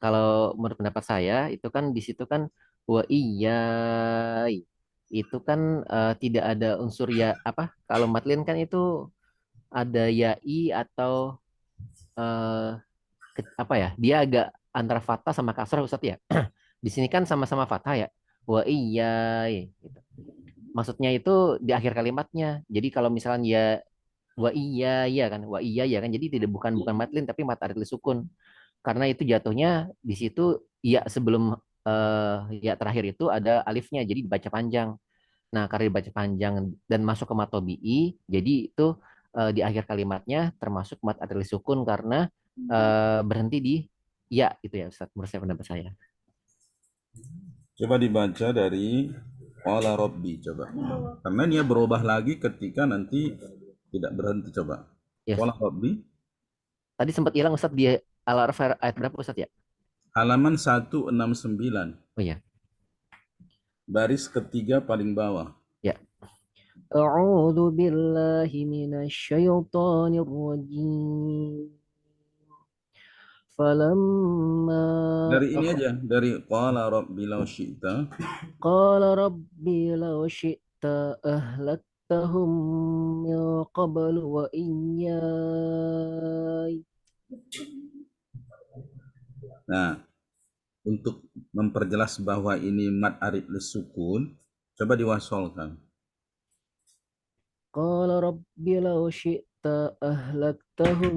kalau menurut pendapat saya itu kan di situ kan wa iyai itu kan tidak ada unsur ya apa? Kalau matlin kan itu ada yai atau apa ya? Dia agak antara fathah sama kasrah Ustaz ya. Di sini kan sama-sama fathah ya. Wa iyai gitu. Maksudnya itu di akhir kalimatnya. Jadi kalau misalnya ya wa iya ya kan, wa iya ya kan. Jadi tidak bukan matlin tapi mat arid sukun. Karena itu jatuhnya di situ ya sebelum ya terakhir itu ada alifnya jadi dibaca panjang. Nah, karena dibaca panjang dan masuk ke matobi'i, jadi itu di akhir kalimatnya termasuk mat arid sukun karena berhenti di ya itu ya Ustaz, menurut saya pendapat saya. Coba dibaca dari qala rabbi coba. Karena dia berubah lagi ketika nanti tidak berhenti coba. Ya, Qala rabbi tadi sempat hilang Ustaz di Al-Araf ayat berapa Ustaz ya? halaman 169. Oh iya. Baris ketiga paling bawah. Ya. A'udzu billahi minasyaitonir rajim. Falamma Dari ini aja, dari qala rabbi law syi'ta. qala rabbi law syi'ta ahlaktahum min qablu wa iyyai. Nah, untuk memperjelas bahwa ini mad arid lisukun, coba diwasolkan. Qala rabbi law syi'ta ahlaktahum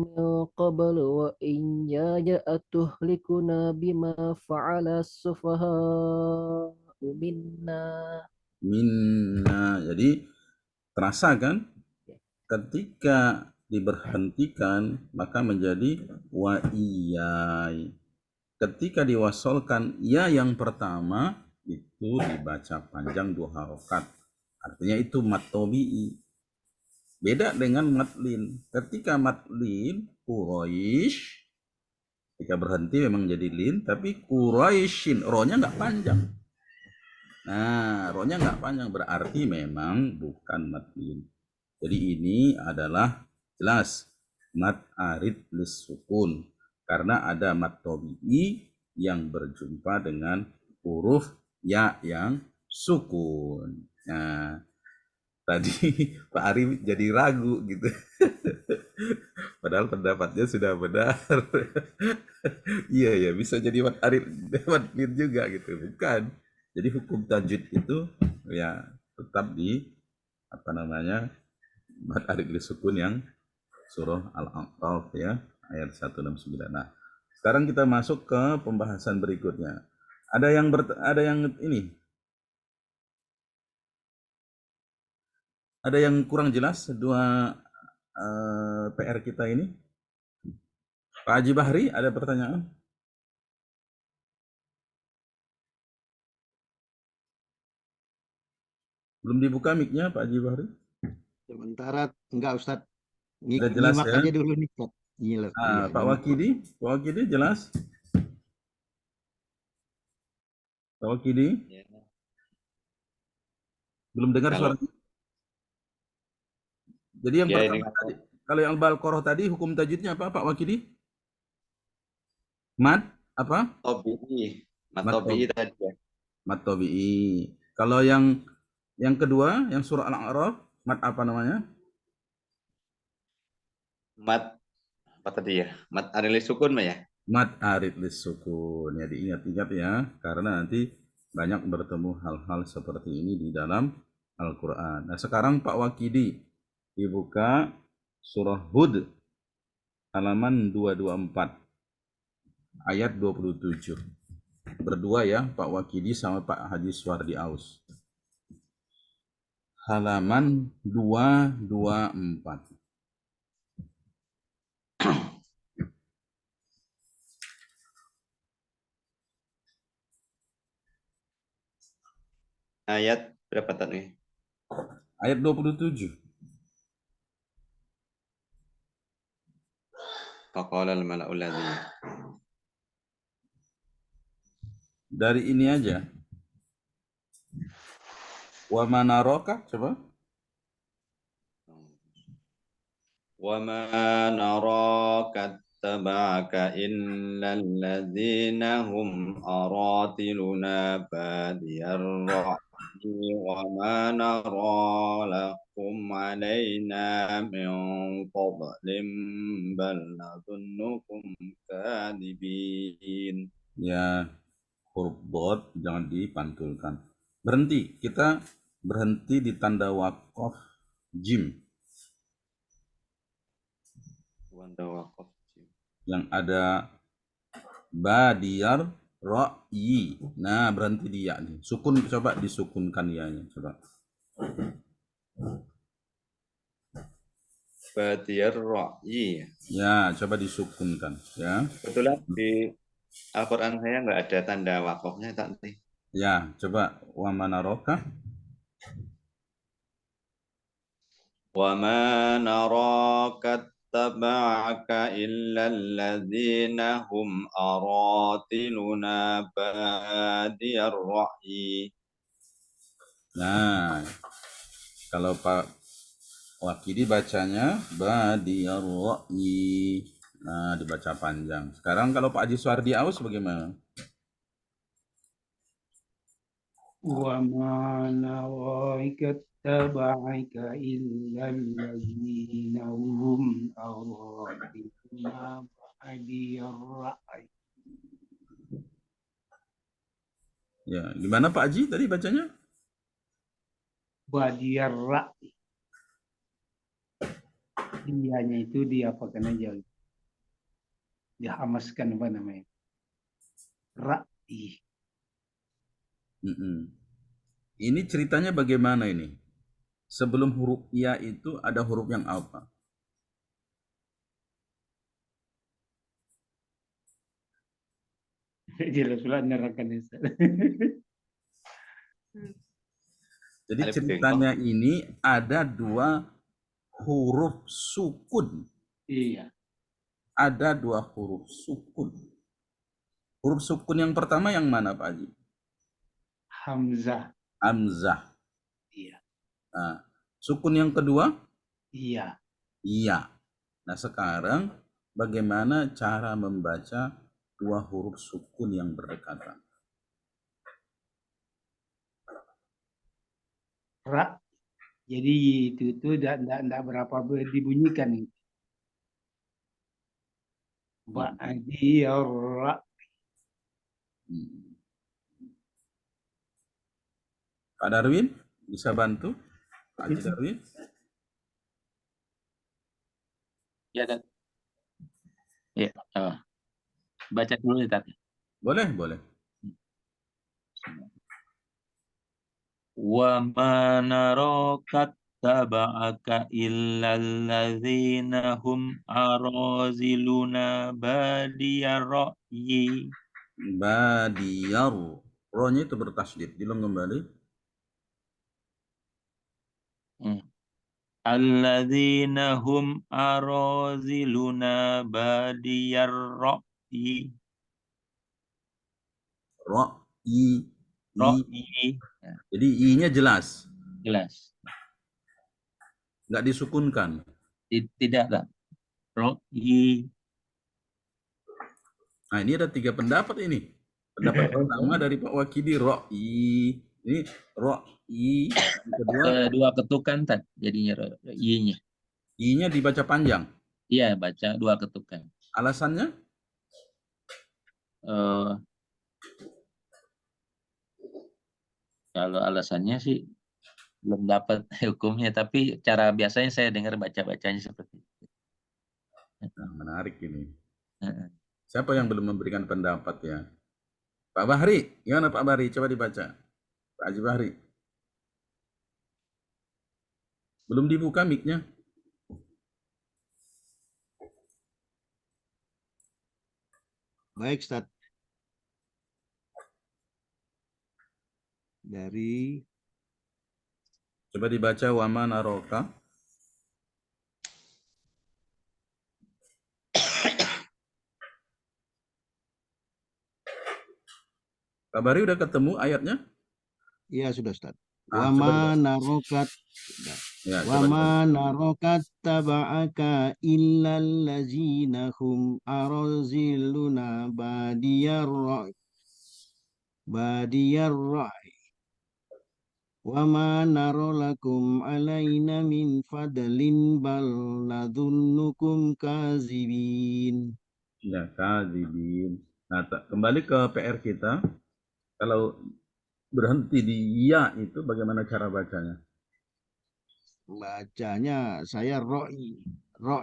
min qablu wa iyyaya atuhlikuna bima fa'ala sufaha'u minna. Jadi terasa kan? Ketika diberhentikan maka menjadi wa iyai. Ketika diwasolkan ya yang pertama itu dibaca panjang 2 harokat. Artinya itu mad tabi'i. Beda dengan madlin. Ketika madlin Quraisy ketika berhenti memang jadi lin, tapi Quraisyin ro-nya nggak panjang. Nah, ro-nya nggak panjang berarti memang bukan madlin. Jadi ini adalah jelas mad arid lisukun karena ada mad tabi'i yang berjumpa dengan huruf ya yang sukun. Nah, tadi Pak Ari jadi ragu gitu. Padahal pendapatnya sudah benar. Iya ya, bisa jadi mad arid juga gitu. Bukan. Jadi hukum tajwid itu ya tetap di mad arid lisukun yang surah Al-A'raf ya ayat 169. Nah, Sekarang kita masuk ke pembahasan berikutnya. Ada yang ini? Ada yang kurang jelas dua PR kita ini? Pak Haji Bahri, ada pertanyaan? Belum dibuka mic-nya Pak Haji Bahri? Sementara enggak Ustadz. Sudah jelas Nyimak ya? aja dulu nih Ustadz. Iya, Pak Wakidi jelas? Pak Wakidi? Ya. Belum dengar Kalau- suara. Jadi yang Ya, pertama ini tadi, kalau yang Al-Baqarah tadi hukum tajwidnya apa Pak Wakidi? Mad apa? Tobi'i. Mat Mat Tobi'i tadi ya. Mad Tabi'i. Kalau yang kedua, yang surah Al-A'raf, mad apa namanya? Mat apa tadi ya? Mat Arilis Sukun Mbak ya? Mad arid sukun. Ya diingat-ingat ya, karena nanti banyak bertemu hal-hal seperti ini di dalam Al-Quran. Nah sekarang Pak Wakidi dibuka surah Hud halaman 224 ayat 27. Berdua ya Pak Wakidi sama Pak Haji Suwardi Aus. Halaman 224. Ayat berapa tadi? Ayat 27. Faqala al-mala'u alladhi. Dari ini aja. Wa manaraka, coba. Wa ma naraka attaba'aka illa alladhina hum aratiluna badiyar ra'yi wa ma nara lakum alaina min fadlin bal nadhunnukum kadhibin. Ya, huruf dot jangan dipantulkan. Berhenti, kita berhenti di tanda wakaf jim Wanda waqaf. yang ada badiyar ra'yi. Nah, berhenti di ya nih. Sukun, coba disukunkan ya-nya, coba. Badiyar ra'yi. Ya, coba disukunkan ya. Kebetulan di Al-Quran saya nggak ada tanda wakafnya tadi. Ya, coba wa manaraka. Wa ma naraka attaba'aka illa alladhina hum aratiluna badiyar ra'yi. Nah, kalau Pak Wakidi bacanya badiyar ra'yi. Nah, dibaca panjang. Sekarang kalau Pak Haji Suwardi Aus bagaimana? Wa ma naraka attaba'aka illa allazina hum aradiluna ba'diyar ra'yi. Ya, gimana Pak Haji tadi bacanya? Badiyar ra'yi. Dianya itu diapakan aja. Dihamaskan apa namanya? Ra'yi. Ini ceritanya bagaimana ini? Sebelum huruf ya itu ada huruf yang apa? Jelas pula nerangkan Ustaz. Jadi ceritanya ini ada dua huruf sukun. Iya. Ada dua huruf sukun. Huruf sukun yang pertama yang mana Pak Haji? Hamzah. Hamzah. Iya. Nah, sukun yang kedua? Iya. Iya. Nah sekarang bagaimana cara membaca dua huruf sukun yang berdekatan? Ra. Jadi itu tidak berapa dibunyikan. Ba'diyar ra. Pak Darwin bisa bantu? Pak Haji Darwin? Ya, dan ya. baca dulu Ustaz. Boleh, boleh. Wa ma naraka taba'aka illal ladzina hum araziluna badiyar ra'yi. Badiyar. Ro-nya itu bertasydid. Diulang kembali. Alladzina hum araziluna badiyar ra'yi. Ra'yi. I. Ra'yi. Ya, Jadi I-nya jelas. jelas. Nggak disukunkan. Tidak Ustaz. Ra'yi. Nah, ini ada 3 pendapat ini. Pendapat pertama dari Pak Wakidi, Ra'yi. Ini Ra'yi. Yang kedua, Dua ketukan Tad, jadinya I-nya. I-nya dibaca panjang. Iya, baca dua ketukan. Alasannya? Eh, kalau alasannya sih belum dapat hukumnya, tapi cara biasanya saya dengar baca-bacanya seperti itu. Nah, menarik ini. Heeh. Siapa yang belum memberikan pendapat ya? Pak Bahri, gimana Pak Bahri? Coba dibaca. Pak Haji Bahri. Belum dibuka mic-nya. Baik, Ustaz. Dari Coba dibaca wama naroka. Pak Bahri udah ketemu ayatnya? iya sudah, Ustaz. Ah, Wa coba ma dibaca. narokat Ya, wa coba ma dibaca. narokat taba'aka illal ladzina hum araziluna badiyar ra'i wa ma naro lakum alaina min fadlin bal nadhunnukum kazibin. Ya, kadzibin. Nah, kembali ke PR kita. Kalau berhenti di ya itu bagaimana cara bacanya? Bacanya saya ro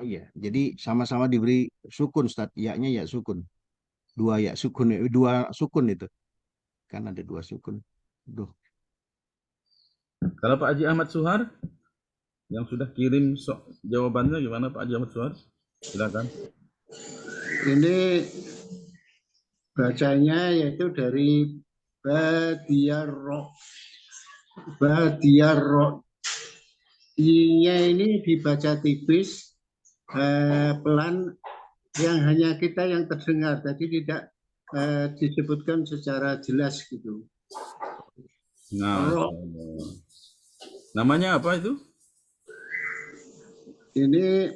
ya. Jadi sama-sama diberi sukun, Ustaz. Ya-nya ya sukun. Dua ya sukun, dua sukun itu. Kan ada dua sukun. Duh. Kalau Pak Haji Ahmad Suhar yang sudah kirim jawabannya gimana Pak Haji Ahmad Suhar? Silakan. Ini bacanya yaitu dari Badiyarro. Badiyarro. I-nya ini dibaca tipis, pelan, yang hanya kita yang terdengar. Jadi tidak disebutkan secara jelas gitu. Nah, namanya apa itu? Ini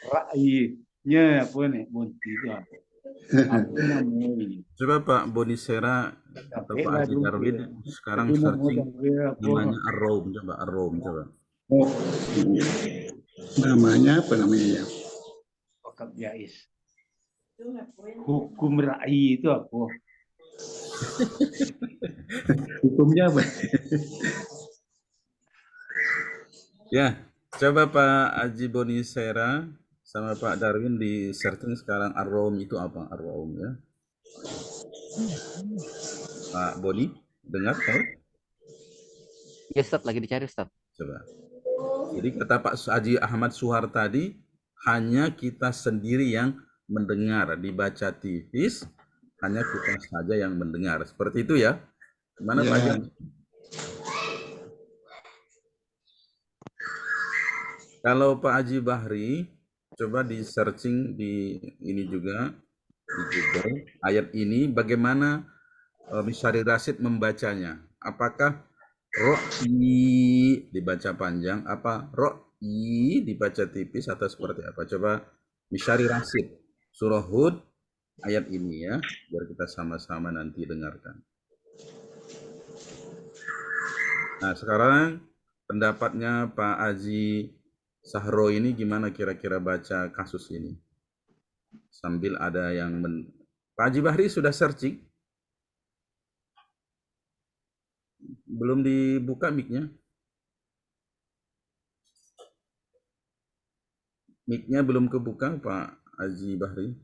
Ra'yinya apa nih? Bunti itu apa? Apa namanya ini? Coba Pak Bonisera atau Pak Capek lah Haji dulu Darwin ya. sekarang Itu searching namanya apa? namanya Ar-Rawm. Coba Ar-Rawm coba. Oh, namanya apa namanya ya? Wakaf jais. Hukum ra'yi itu apa? Hukumnya apa? Ya, coba Pak Haji Bonisera sama Pak Darwin di searching sekarang Ar-Rawm itu apa? Ar-Rawm ya. Pak Boni, dengar tahu? Ya Ustaz, lagi dicari Ustaz. Coba. Jadi kata Pak Haji Ahmad Suhar tadi, hanya kita sendiri yang mendengar, dibaca tipis, hanya kita saja yang mendengar. Seperti itu ya. Gimana Pak Haji? Kalau Pak Haji Bahri, coba di searching di ini juga, di Google, ayat ini bagaimana Misyari Rasid membacanya. Apakah ro'i dibaca panjang, apa ro'i dibaca tipis atau seperti apa? Coba Misyari Rasid, surah Hud, ayat ini ya, biar kita sama-sama nanti dengarkan. Nah, sekarang pendapatnya Pak Haji Sahro ini gimana kira-kira baca kasus ini? Sambil ada yang Pak Haji Bahri sudah searching? Belum dibuka mic-nya? Mic-nya belum kebuka Pak Haji Bahri.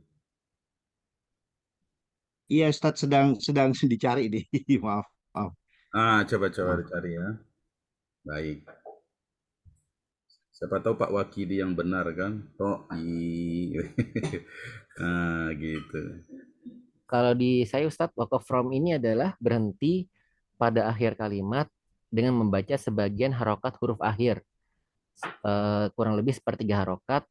Iya, Ustadz sedang dicari nih. Maaf, maaf, Coba-coba maaf. dicari ya. Baik. Siapa tahu Pak Wakili yang benar kan? Gitu. Kalau di saya Ustadz, wakaf from ini adalah berhenti pada akhir kalimat dengan membaca sebagian harokat huruf akhir, kurang lebih sepertiga harokat,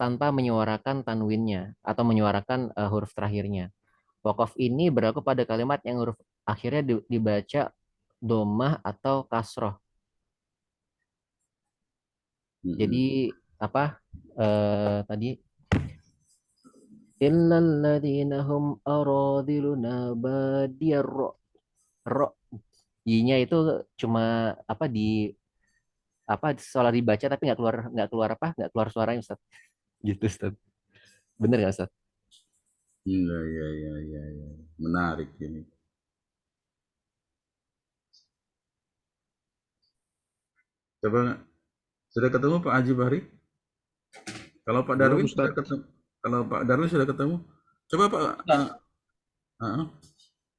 tanpa menyuarakan tanwinnya atau menyuarakan huruf terakhirnya. Wakaf ini berlaku pada kalimat yang huruf akhirnya dibaca domah atau kasroh. Jadi apa tadi? Innal ladzina hum aradiluna badiyar ro. Y-nya itu cuma apa soal dibaca tapi nggak keluar suaranya Ustaz. Gitu Ustaz. Bener nggak Ustaz? Iya. Menarik ini. Coba, sudah ketemu Pak Haji Bahri? Kalau Pak Belum, Darwin sudah Ustadz. ketemu? Kalau Pak Darwin sudah ketemu? Coba Pak.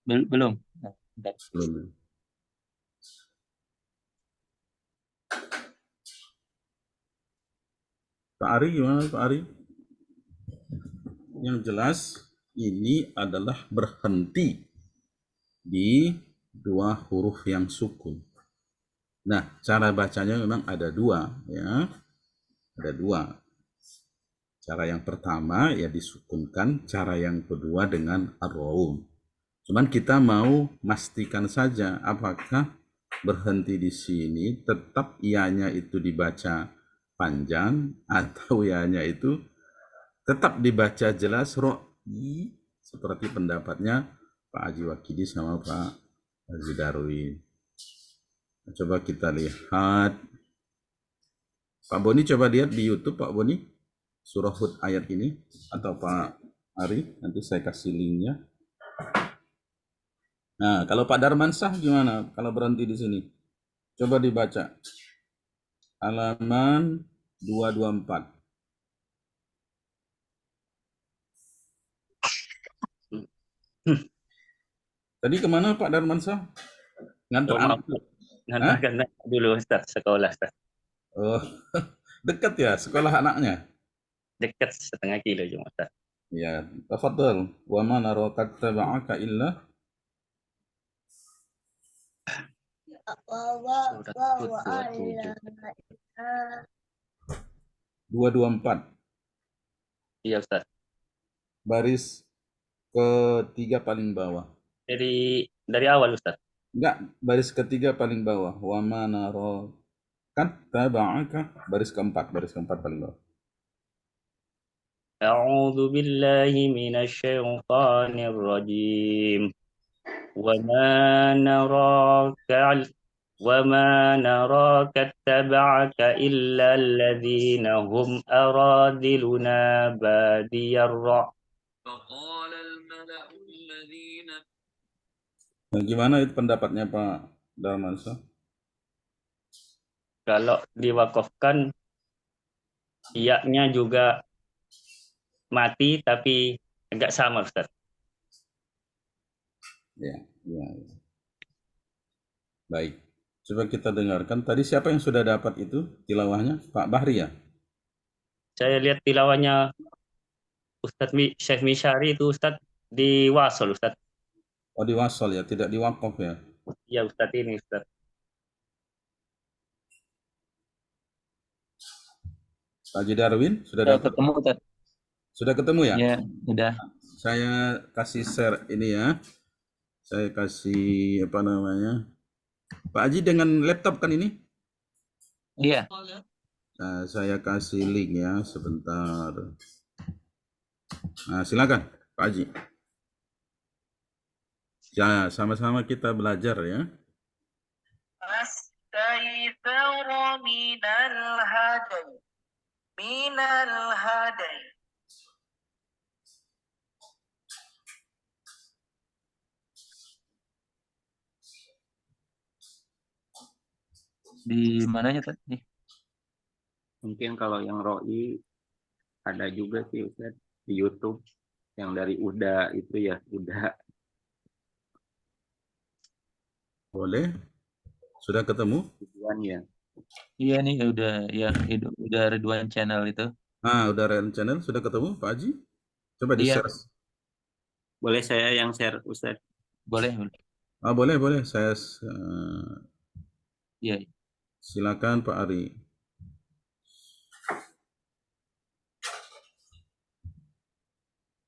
Belum. Belum. Pak Ari gimana Pak Ari? Yang jelas ini adalah berhenti di dua huruf yang sukun. Nah, cara bacanya memang ada dua ya. Ada dua. Cara yang pertama ya disukunkan, cara yang kedua dengan ar-raum. Cuman kita mau pastikan saja apakah berhenti di sini tetap ianya itu dibaca panjang atau ianya itu tetap dibaca jelas ro'i seperti pendapatnya Pak Haji Wakili sama Pak Haji Darwin. Coba kita lihat. Pak Boni coba lihat di YouTube Pak Boni surah Hud ayat ini, atau Pak Ari nanti saya kasih linknya. Nah, kalau Pak Darmansyah gimana kalau berhenti di sini? Coba dibaca. Halaman 224. Tadi kemana Pak Darmansyah? Ngantar anak? Ngantarkan dulu Ustaz, sekolah Ustaz. Oh, dekat ya sekolah anaknya? Dekat setengah kilo cuma Ustaz. Ya, tafadhal. Wa ma nara tattaba'aka illa Surat Hud 27. 224. Iya Ustaz. Baris ketiga paling bawah. Dari awal Ustaz. Enggak, baris ketiga paling bawah. Wa ma nara tattaba'aka, baris keempat paling bawah. A'udzu billahi minasy syaithanir rajim. وما نراك اتبعك إلا الذين هم أرادلنا بادي الرأي. Nah, gimana itu pendapatnya Pak Darmansyah? Kalau diwakafkan, iyanya juga mati tapi agak sama Ustaz. Ya. Baik. Coba kita dengarkan. Tadi siapa yang sudah dapat itu tilawahnya? Pak Bahri ya? Saya lihat tilawahnya Ustaz Syekh Misyari itu Ustaz di wasol Ustaz. Oh, di wasol ya, tidak di wakaf ya? Iya Ustaz ini Ustaz. Pak Haji Darwin sudah dapat? Ketemu Ustaz. Sudah ketemu ya? Ya, sudah. Saya kasih share ini ya. Saya kasih apa namanya? Pak Haji dengan laptop kan ini? Iya. Nah, saya kasih link ya, sebentar. Nah, silakan Pak Haji. Ya, sama-sama kita belajar ya. minal hadai. Di mananya tadi? Mungkin kalau yang roi Ada juga sih Ustaz di YouTube yang dari Uda itu ya, Uda. Boleh? Sudah ketemu? Ridwan ya. Iya nih udah Ridwan channel itu. Udah Ryan Channel sudah ketemu Pak Haji? Coba Iya, di-share. Boleh saya yang share Ustaz? boleh. Boleh. Saya Iya. silakan Pak Ari.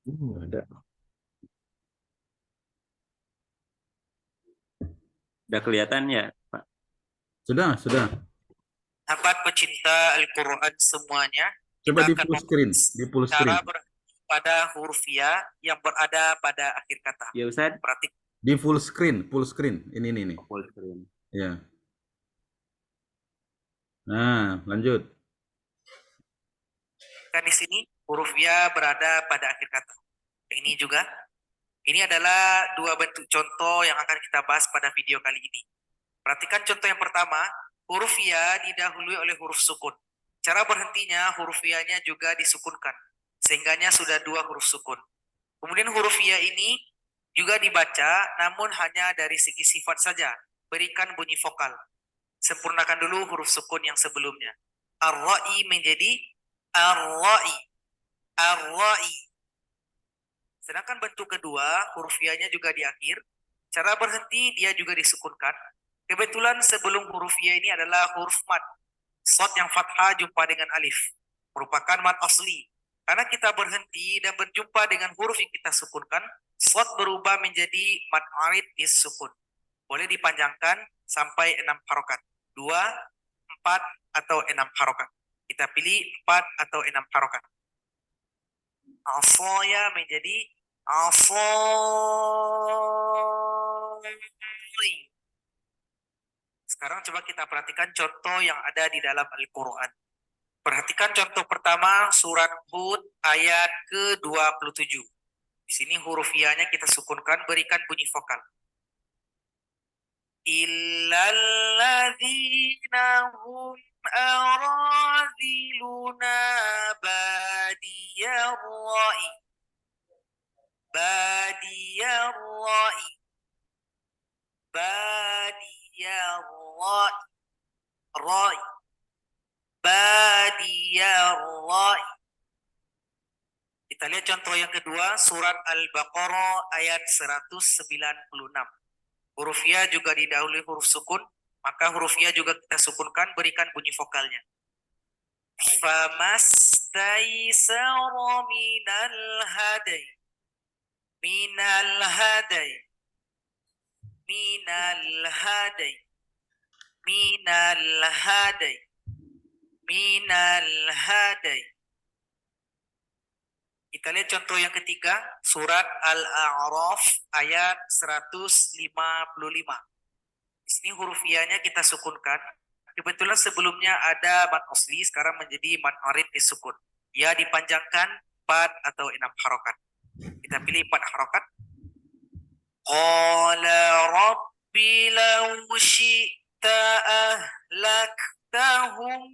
Ada. Udah kelihatan ya, Pak? Sudah. Sahabat pecinta Al-Quran semuanya, Coba kita di akan full screen, di full screen. cara pada huruf ya yang berada pada akhir kata. Ya Ustaz. Berarti Di full screen. Ini nih. Full screen. Ya. Nah, lanjut. kan di sini huruf ya berada pada akhir kata. Ini juga. Ini adalah dua bentuk contoh yang akan kita bahas pada video kali ini. Perhatikan contoh yang pertama, huruf ya didahului oleh huruf sukun. Cara berhentinya huruf ya-nya juga disukunkan, sehingganya sudah dua huruf sukun. Kemudian huruf ya ini juga dibaca, namun hanya dari segi sifat saja. Berikan bunyi vokal. Sempurnakan dulu huruf sukun yang sebelumnya. Ar-ra'i menjadi ar-ra'i. Ar-ra'i. Sedangkan bentuk kedua, huruf ya-nya juga di akhir. Cara berhenti dia juga disukunkan. Kebetulan sebelum huruf ya ini adalah huruf mad. Shad yang fathah jumpa dengan alif. Merupakan mad asli. Karena kita berhenti dan berjumpa dengan huruf yang kita sukunkan, shad berubah menjadi mad arid sukun. Boleh dipanjangkan sampai 6 harokat. 2, 4, atau 6 harokat. Kita pilih 4 atau 6 harokat. Asoya menjadi asoy. Sekarang coba kita perhatikan contoh yang ada di dalam Al-Quran. Perhatikan contoh pertama, surat Hud ayat ke-27. Di sini huruf ya-nya kita sukunkan, berikan bunyi vokal. Illalladzina hum araziluna badiyar ra'i. Badiyar ra'i. Badiyar ra'i. Ra'i. Badiyar ra'i. Kita lihat contoh yang kedua, surat Al-Baqarah ayat 196. Huruf ya juga didahului huruf sukun, maka huruf ya juga kita sukunkan, berikan bunyi vokalnya. Famastaisara minal hadai. Minal hadai. Minal hadai. Minal hadai. Minal hadai. Kita lihat contoh yang ketiga, surat Al-A'raf ayat 155. Di sini huruf ya-nya kita sukunkan. Kebetulan sebelumnya ada mad asli, sekarang menjadi mad arid disukun. Ya dipanjangkan 4 atau 6 harokat. Kita pilih 4 harokat. Qala rabbi law syi'ta ahlaktahum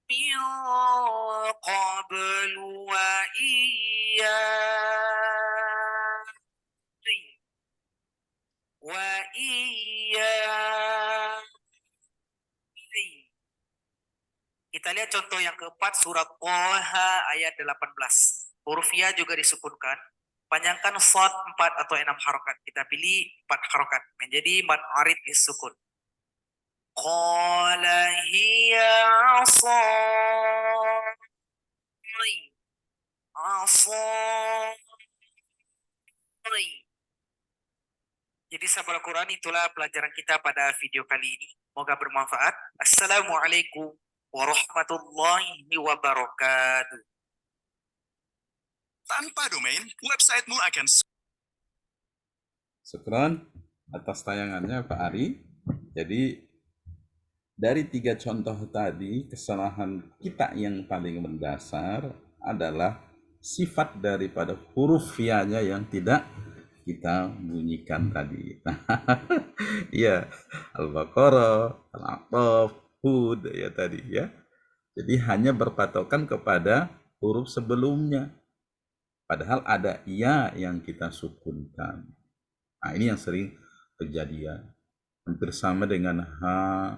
min qablu wa Kita lihat contoh yang keempat, surat Thaha ayat 18. Huruf ya juga disukunkan. Panjangkan shad 4 atau 6 harokat. Kita pilih 4 harokat. Menjadi mad arid disukun. Qala hiya asai. Jadi sahabat Al-Quran, itulah pelajaran kita pada video kali ini. Semoga bermanfaat. Assalamualaikum warahmatullahi wabarakatuh. Tanpa domain, websitemu akan... Syukran atas tayangannya Pak Ari. Jadi dari 3 contoh tadi, kesalahan kita yang paling mendasar adalah sifat daripada huruf ya-nya yang tidak kita bunyikan tadi. Iya, Al-Baqarah, Al-A'raf, Hud ya tadi ya. Jadi hanya berpatokan kepada huruf sebelumnya. Padahal ada ya yang kita sukunkan. Nah, ini yang sering kejadian. Hampir sama dengan ha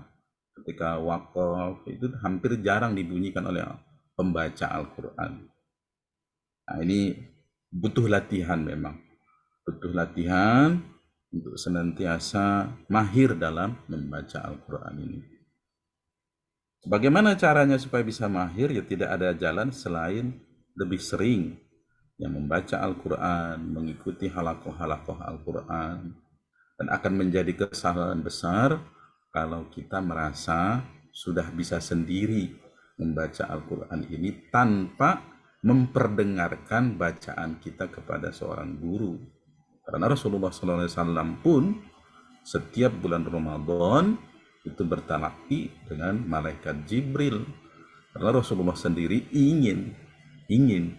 ketika waqaf, itu hampir jarang dibunyikan oleh pembaca Al-Quran. Nah, ini butuh latihan memang. Butuh latihan untuk senantiasa mahir dalam membaca Al-Quran ini. Bagaimana caranya supaya bisa mahir? Ya tidak ada jalan selain lebih sering yang membaca Al-Quran, mengikuti halakoh-halakoh Al-Quran. Dan akan menjadi kesalahan besar kalau kita merasa sudah bisa sendiri membaca Al-Quran ini tanpa memperdengarkan bacaan kita kepada seorang guru. Karena Rasulullah SAW pun setiap bulan Ramadan itu bertalaki dengan malaikat Jibril. Karena Rasulullah sendiri ingin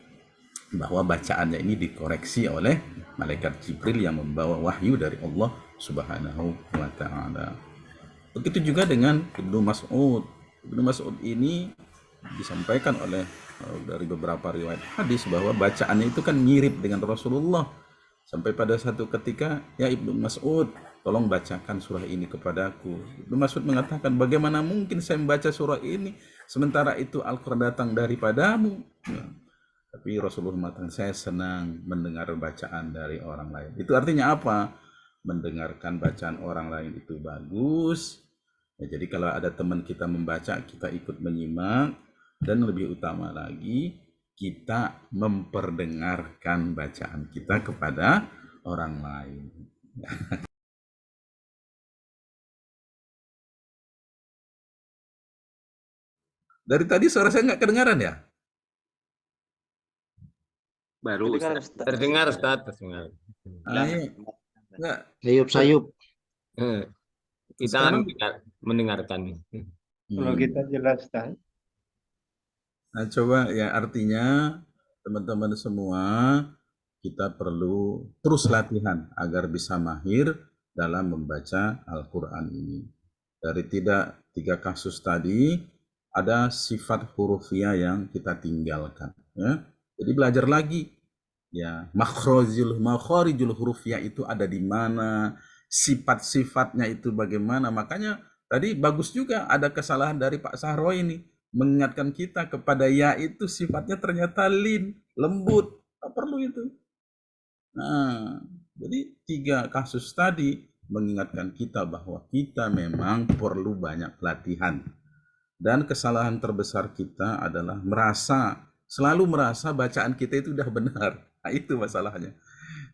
bahwa bacaannya ini dikoreksi oleh malaikat Jibril yang membawa wahyu dari Allah Subhanahu wa ta'ala. Begitu juga dengan Ibnu Mas'ud. Ibnu Mas'ud ini disampaikan oleh dari beberapa riwayat hadis bahwa bacaannya itu kan mirip dengan Rasulullah. Sampai pada satu ketika, ya Ibnu Mas'ud, tolong bacakan surah ini kepadaku. Ibnu Mas'ud mengatakan, bagaimana mungkin saya membaca surah ini sementara itu Al-Quran datang daripadamu. Ya. Tapi Rasulullah mengatakan, saya senang mendengar bacaan dari orang lain. Itu artinya apa? Mendengarkan bacaan orang lain itu bagus. Ya, jadi kalau ada teman kita membaca, kita ikut menyimak. Dan lebih utama lagi, kita memperdengarkan bacaan kita kepada orang lain. Dari tadi suara saya nggak kedengaran ya? Baru Terdengar Ustaz, terdengar. Sayup-sayup. Kita Sekarang mendengarkan. Kalau kita jelas, Ustaz. Nah, coba ya, artinya teman-teman semua kita perlu terus latihan agar bisa mahir dalam membaca Al-Quran ini. Dari tiga kasus tadi, ada sifat hurufiah yang kita tinggalkan. Ya. Jadi belajar lagi. Ya, makharijul hurufiah itu ada di mana, sifat-sifatnya itu bagaimana. Makanya tadi bagus juga ada kesalahan dari Pak Sahro ini. Mengingatkan kita kepada ya itu sifatnya ternyata lembut. Tak perlu itu. Nah, jadi 3 kasus tadi mengingatkan kita bahwa kita memang perlu banyak latihan. Dan kesalahan terbesar kita adalah selalu merasa bacaan kita itu udah benar. Nah, itu masalahnya.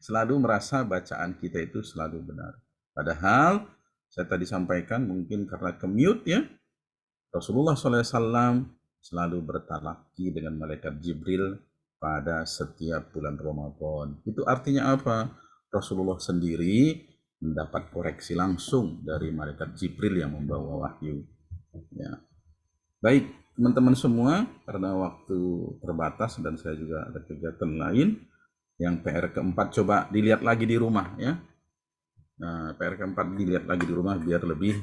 Selalu merasa bacaan kita itu selalu benar. Padahal, saya tadi sampaikan mungkin karena commute ya, Rasulullah SAW selalu bertalaki dengan malaikat Jibril pada setiap bulan Ramadan. Itu artinya apa? Rasulullah sendiri mendapat koreksi langsung dari malaikat Jibril yang membawa wahyu. Ya. Baik, teman-teman semua, karena waktu terbatas dan saya juga ada kegiatan lain, yang PR keempat coba dilihat lagi di rumah ya. Nah, PR keempat dilihat lagi di rumah biar lebih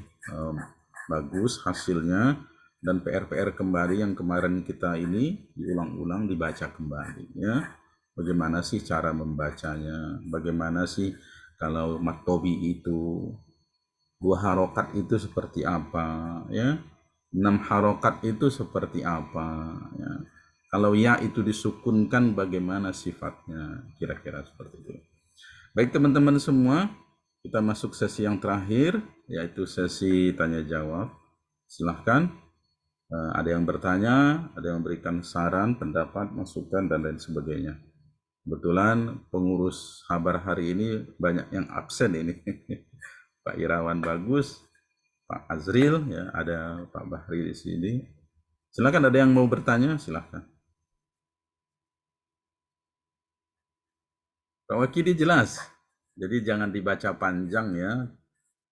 bagus hasilnya, dan PR-PR kembali yang kemarin kita ini diulang-ulang, dibaca kembali ya. Bagaimana sih cara membacanya? Bagaimana sih kalau maktobi itu 2 harokat itu seperti apa ya? 6 harokat itu seperti apa ya? Kalau ya itu disukunkan bagaimana sifatnya? Kira-kira seperti itu. Baik teman-teman semua, kita masuk sesi yang terakhir, yaitu sesi tanya jawab. Silahkan, ada yang bertanya, ada yang memberikan saran, pendapat, masukan, dan lain sebagainya. Kebetulan pengurus Habar hari ini banyak yang absen ini. Pak Irawan bagus, Pak Azril, ya, ada Pak Bahri di sini. Silahkan, ada yang mau bertanya, silahkan. Pak Wakidi jelas. Jadi jangan dibaca panjang ya.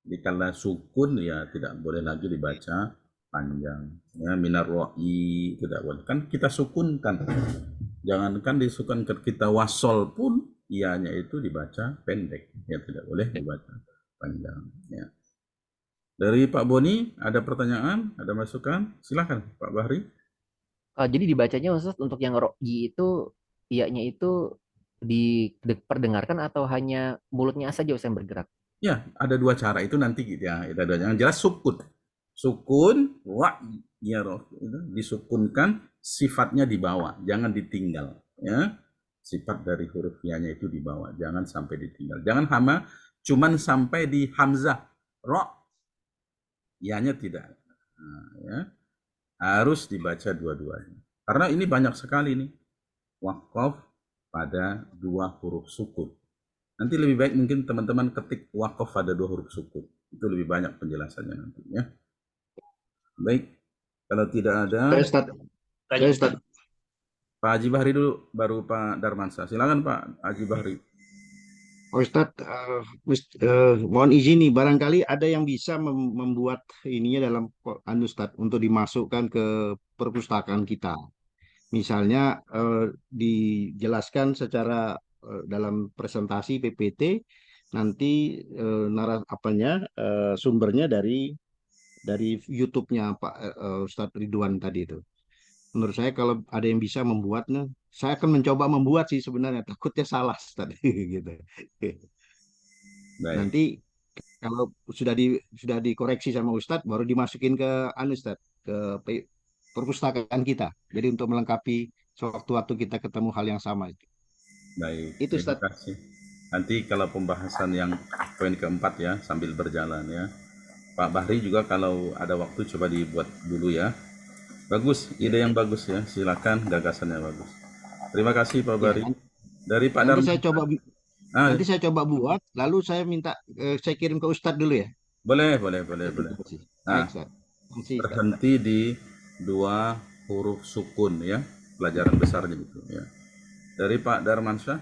Dikala sukun ya tidak boleh lagi dibaca panjang. Ya, minar ro'i tidak boleh. Kan kita sukunkan. Jangankan disukunkan, kita wasol pun ianya itu dibaca pendek. Ya tidak boleh dibaca panjang. Ya. Dari Pak Boni ada pertanyaan, ada masukan? Silakan Pak Bahri. Jadi dibacanya Ustaz untuk yang ro'yi itu iyanya itu diperdengarkan atau hanya mulutnya saja Ustaz yang bergerak? Ya, ada dua cara itu nanti gitu ya. Itu ada yang jelas sukun. Sukun wa ya roh itu disukunkan, sifatnya di bawah, jangan ditinggal ya. Sifat dari huruf ya-nya itu di bawah, jangan sampai ditinggal. Jangan hama cuman sampai di hamzah ro, ya-nya tidak. Nah, ya. Harus dibaca dua-duanya. Karena ini banyak sekali nih waqaf pada dua huruf sukun. Nanti lebih baik mungkin teman-teman ketik waqaf pada dua huruf sukun. Itu lebih banyak penjelasannya nanti ya. Baik, kalau tidak ada Saya Ustaz. Pak Haji Bahri dulu, baru Pak Darmansyah. Silakan Pak Haji Bahri. Ustadz, mohon izin nih, barangkali ada yang bisa membuat ininya dalam Ustadz untuk dimasukkan ke perpustakaan kita. Misalnya dijelaskan secara dalam presentasi PPT, nanti sumbernya dari YouTube-nya Pak Ustadz Ridwan tadi itu. Menurut saya kalau ada yang bisa membuatnya, saya akan mencoba membuat sih sebenarnya, takutnya salah tadi gitu. Baik. Nanti kalau sudah dikoreksi sama Ustadz, baru dimasukin ke Ustadz, ke perpustakaan kita. Jadi untuk melengkapi sewaktu-waktu kita ketemu hal yang sama itu. Baik. Itu Terima Ustadz. kasih. Nanti kalau pembahasan yang poin keempat ya sambil berjalan ya. Pak Bahri juga kalau ada waktu coba dibuat dulu ya. Bagus, ide yang bagus ya. Silakan, gagasannya bagus. Terima kasih Pak Bahri. Dari Pak Nanti Darman. nanti saya coba buat, lalu saya minta saya kirim ke Ustadz dulu ya. Boleh. Nah, berhenti di dua huruf sukun ya, pelajaran besarnya gitu ya. Dari Pak Darmansyah.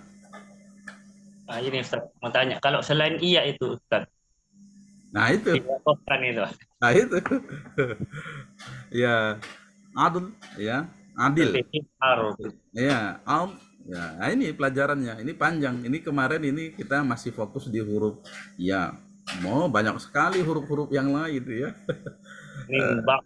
Nah, ini Ustaz, mau tanya, kalau selain iya itu Ustaz. Nah itu. Diwakafkan itu. Nah itu. Ya, adil ya, adil. Ya, ya, nah ini pelajarannya. Ini panjang. Ini kemarin ini kita masih fokus di huruf ya. Mau banyak sekali huruf-huruf yang lain itu ya. Mimba.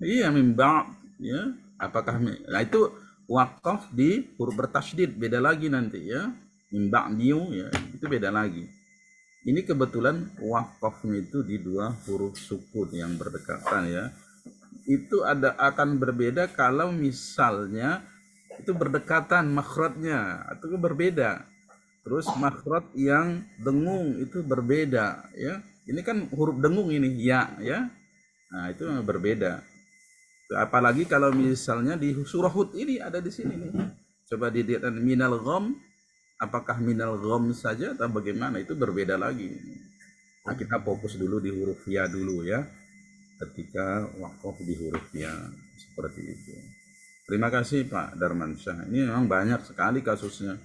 Iya, mimba ya. Apakah nah itu wakaf di huruf bertasydid, beda lagi nanti ya. Mimba niu ya, itu beda lagi. Ini kebetulan wakafnya itu di dua huruf sukun yang berdekatan ya. Itu akan berbeda kalau misalnya itu berdekatan makhrajnya, itu berbeda. Terus makhraj yang dengung itu berbeda ya. Ini kan huruf dengung ini ya. Nah, itu berbeda. Apalagi kalau misalnya di surah Hud ini ada di sini nih. Coba dilihat minal gham, apakah minal gham saja atau bagaimana, itu berbeda lagi. Nah, kita fokus dulu di huruf ya dulu ya. Ketika wakaf di huruf ya seperti itu. Terima kasih Pak Darmansyah. Ini memang banyak sekali kasusnya.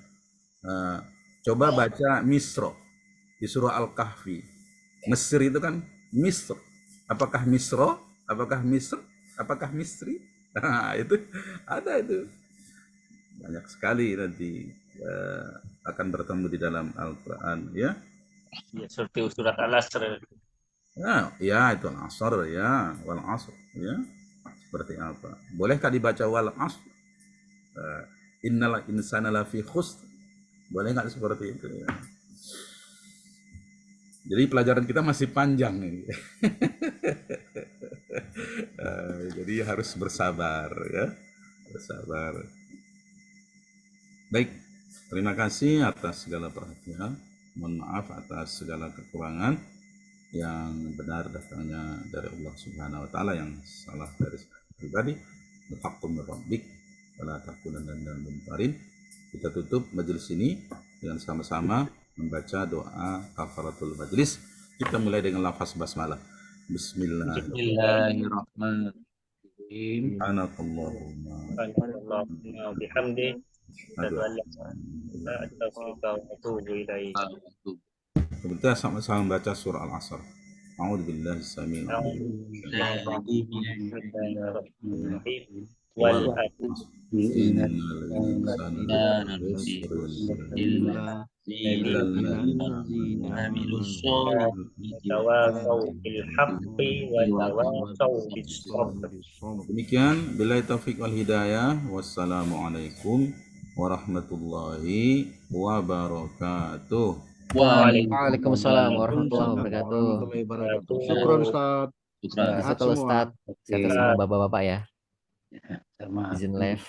Coba baca Misro di surah Al-Kahfi. Mesir itu kan Misr. Apakah Misro? Apakah Misr? Apakah Misri? Nah, itu ada itu. Banyak sekali nanti akan bertemu di dalam Al-Quran ya. Ya, seperti surat Al-Asr. Ya itu Al-Asr ya, wal Asr ya. Seperti apa? Bolehkah dibaca wal Asr? Innal insana lafi khusr. Boleh nggak seperti itu ya? Jadi pelajaran kita masih panjang ini. Jadi harus bersabar ya. Bersabar. Baik, terima kasih atas segala perhatian. Mohon maaf atas segala kekurangan. Yang benar datangnya dari Allah Subhanahu wa taala, yang salah dari saya pribadi. Al-haqqu min rabbik wala takunanna minal mumtarin. Kita tutup majelis ini dengan sama-sama membaca doa kafaratul majlis. Kita mulai dengan lafaz basmalah. Bismillahirrahmanirrahim. Subhanakallahumma wa bihamdi asyhadu an la ilaha illa anta astaghfiruka wa atubu ilaik. Kita sama-sama membaca surah Al-Asr. A'udzubillahi samil alim. والعصر innal insana lafi إلا الذين عملوا تواصوا بالحق وتواصوا بالصبر. Demikian, billahi taufik wal hidayah. Wassalamualaikum warahmatullahi wabarakatuh. Waalaikumsalam warahmatullahi wabarakatuh. warahmatullahi wabarakatuh. Syukron Ustaz. Sehat Sehat kalau semua. Ustaz. Sehat semua bapak-bapak ya. Sama. Izin live.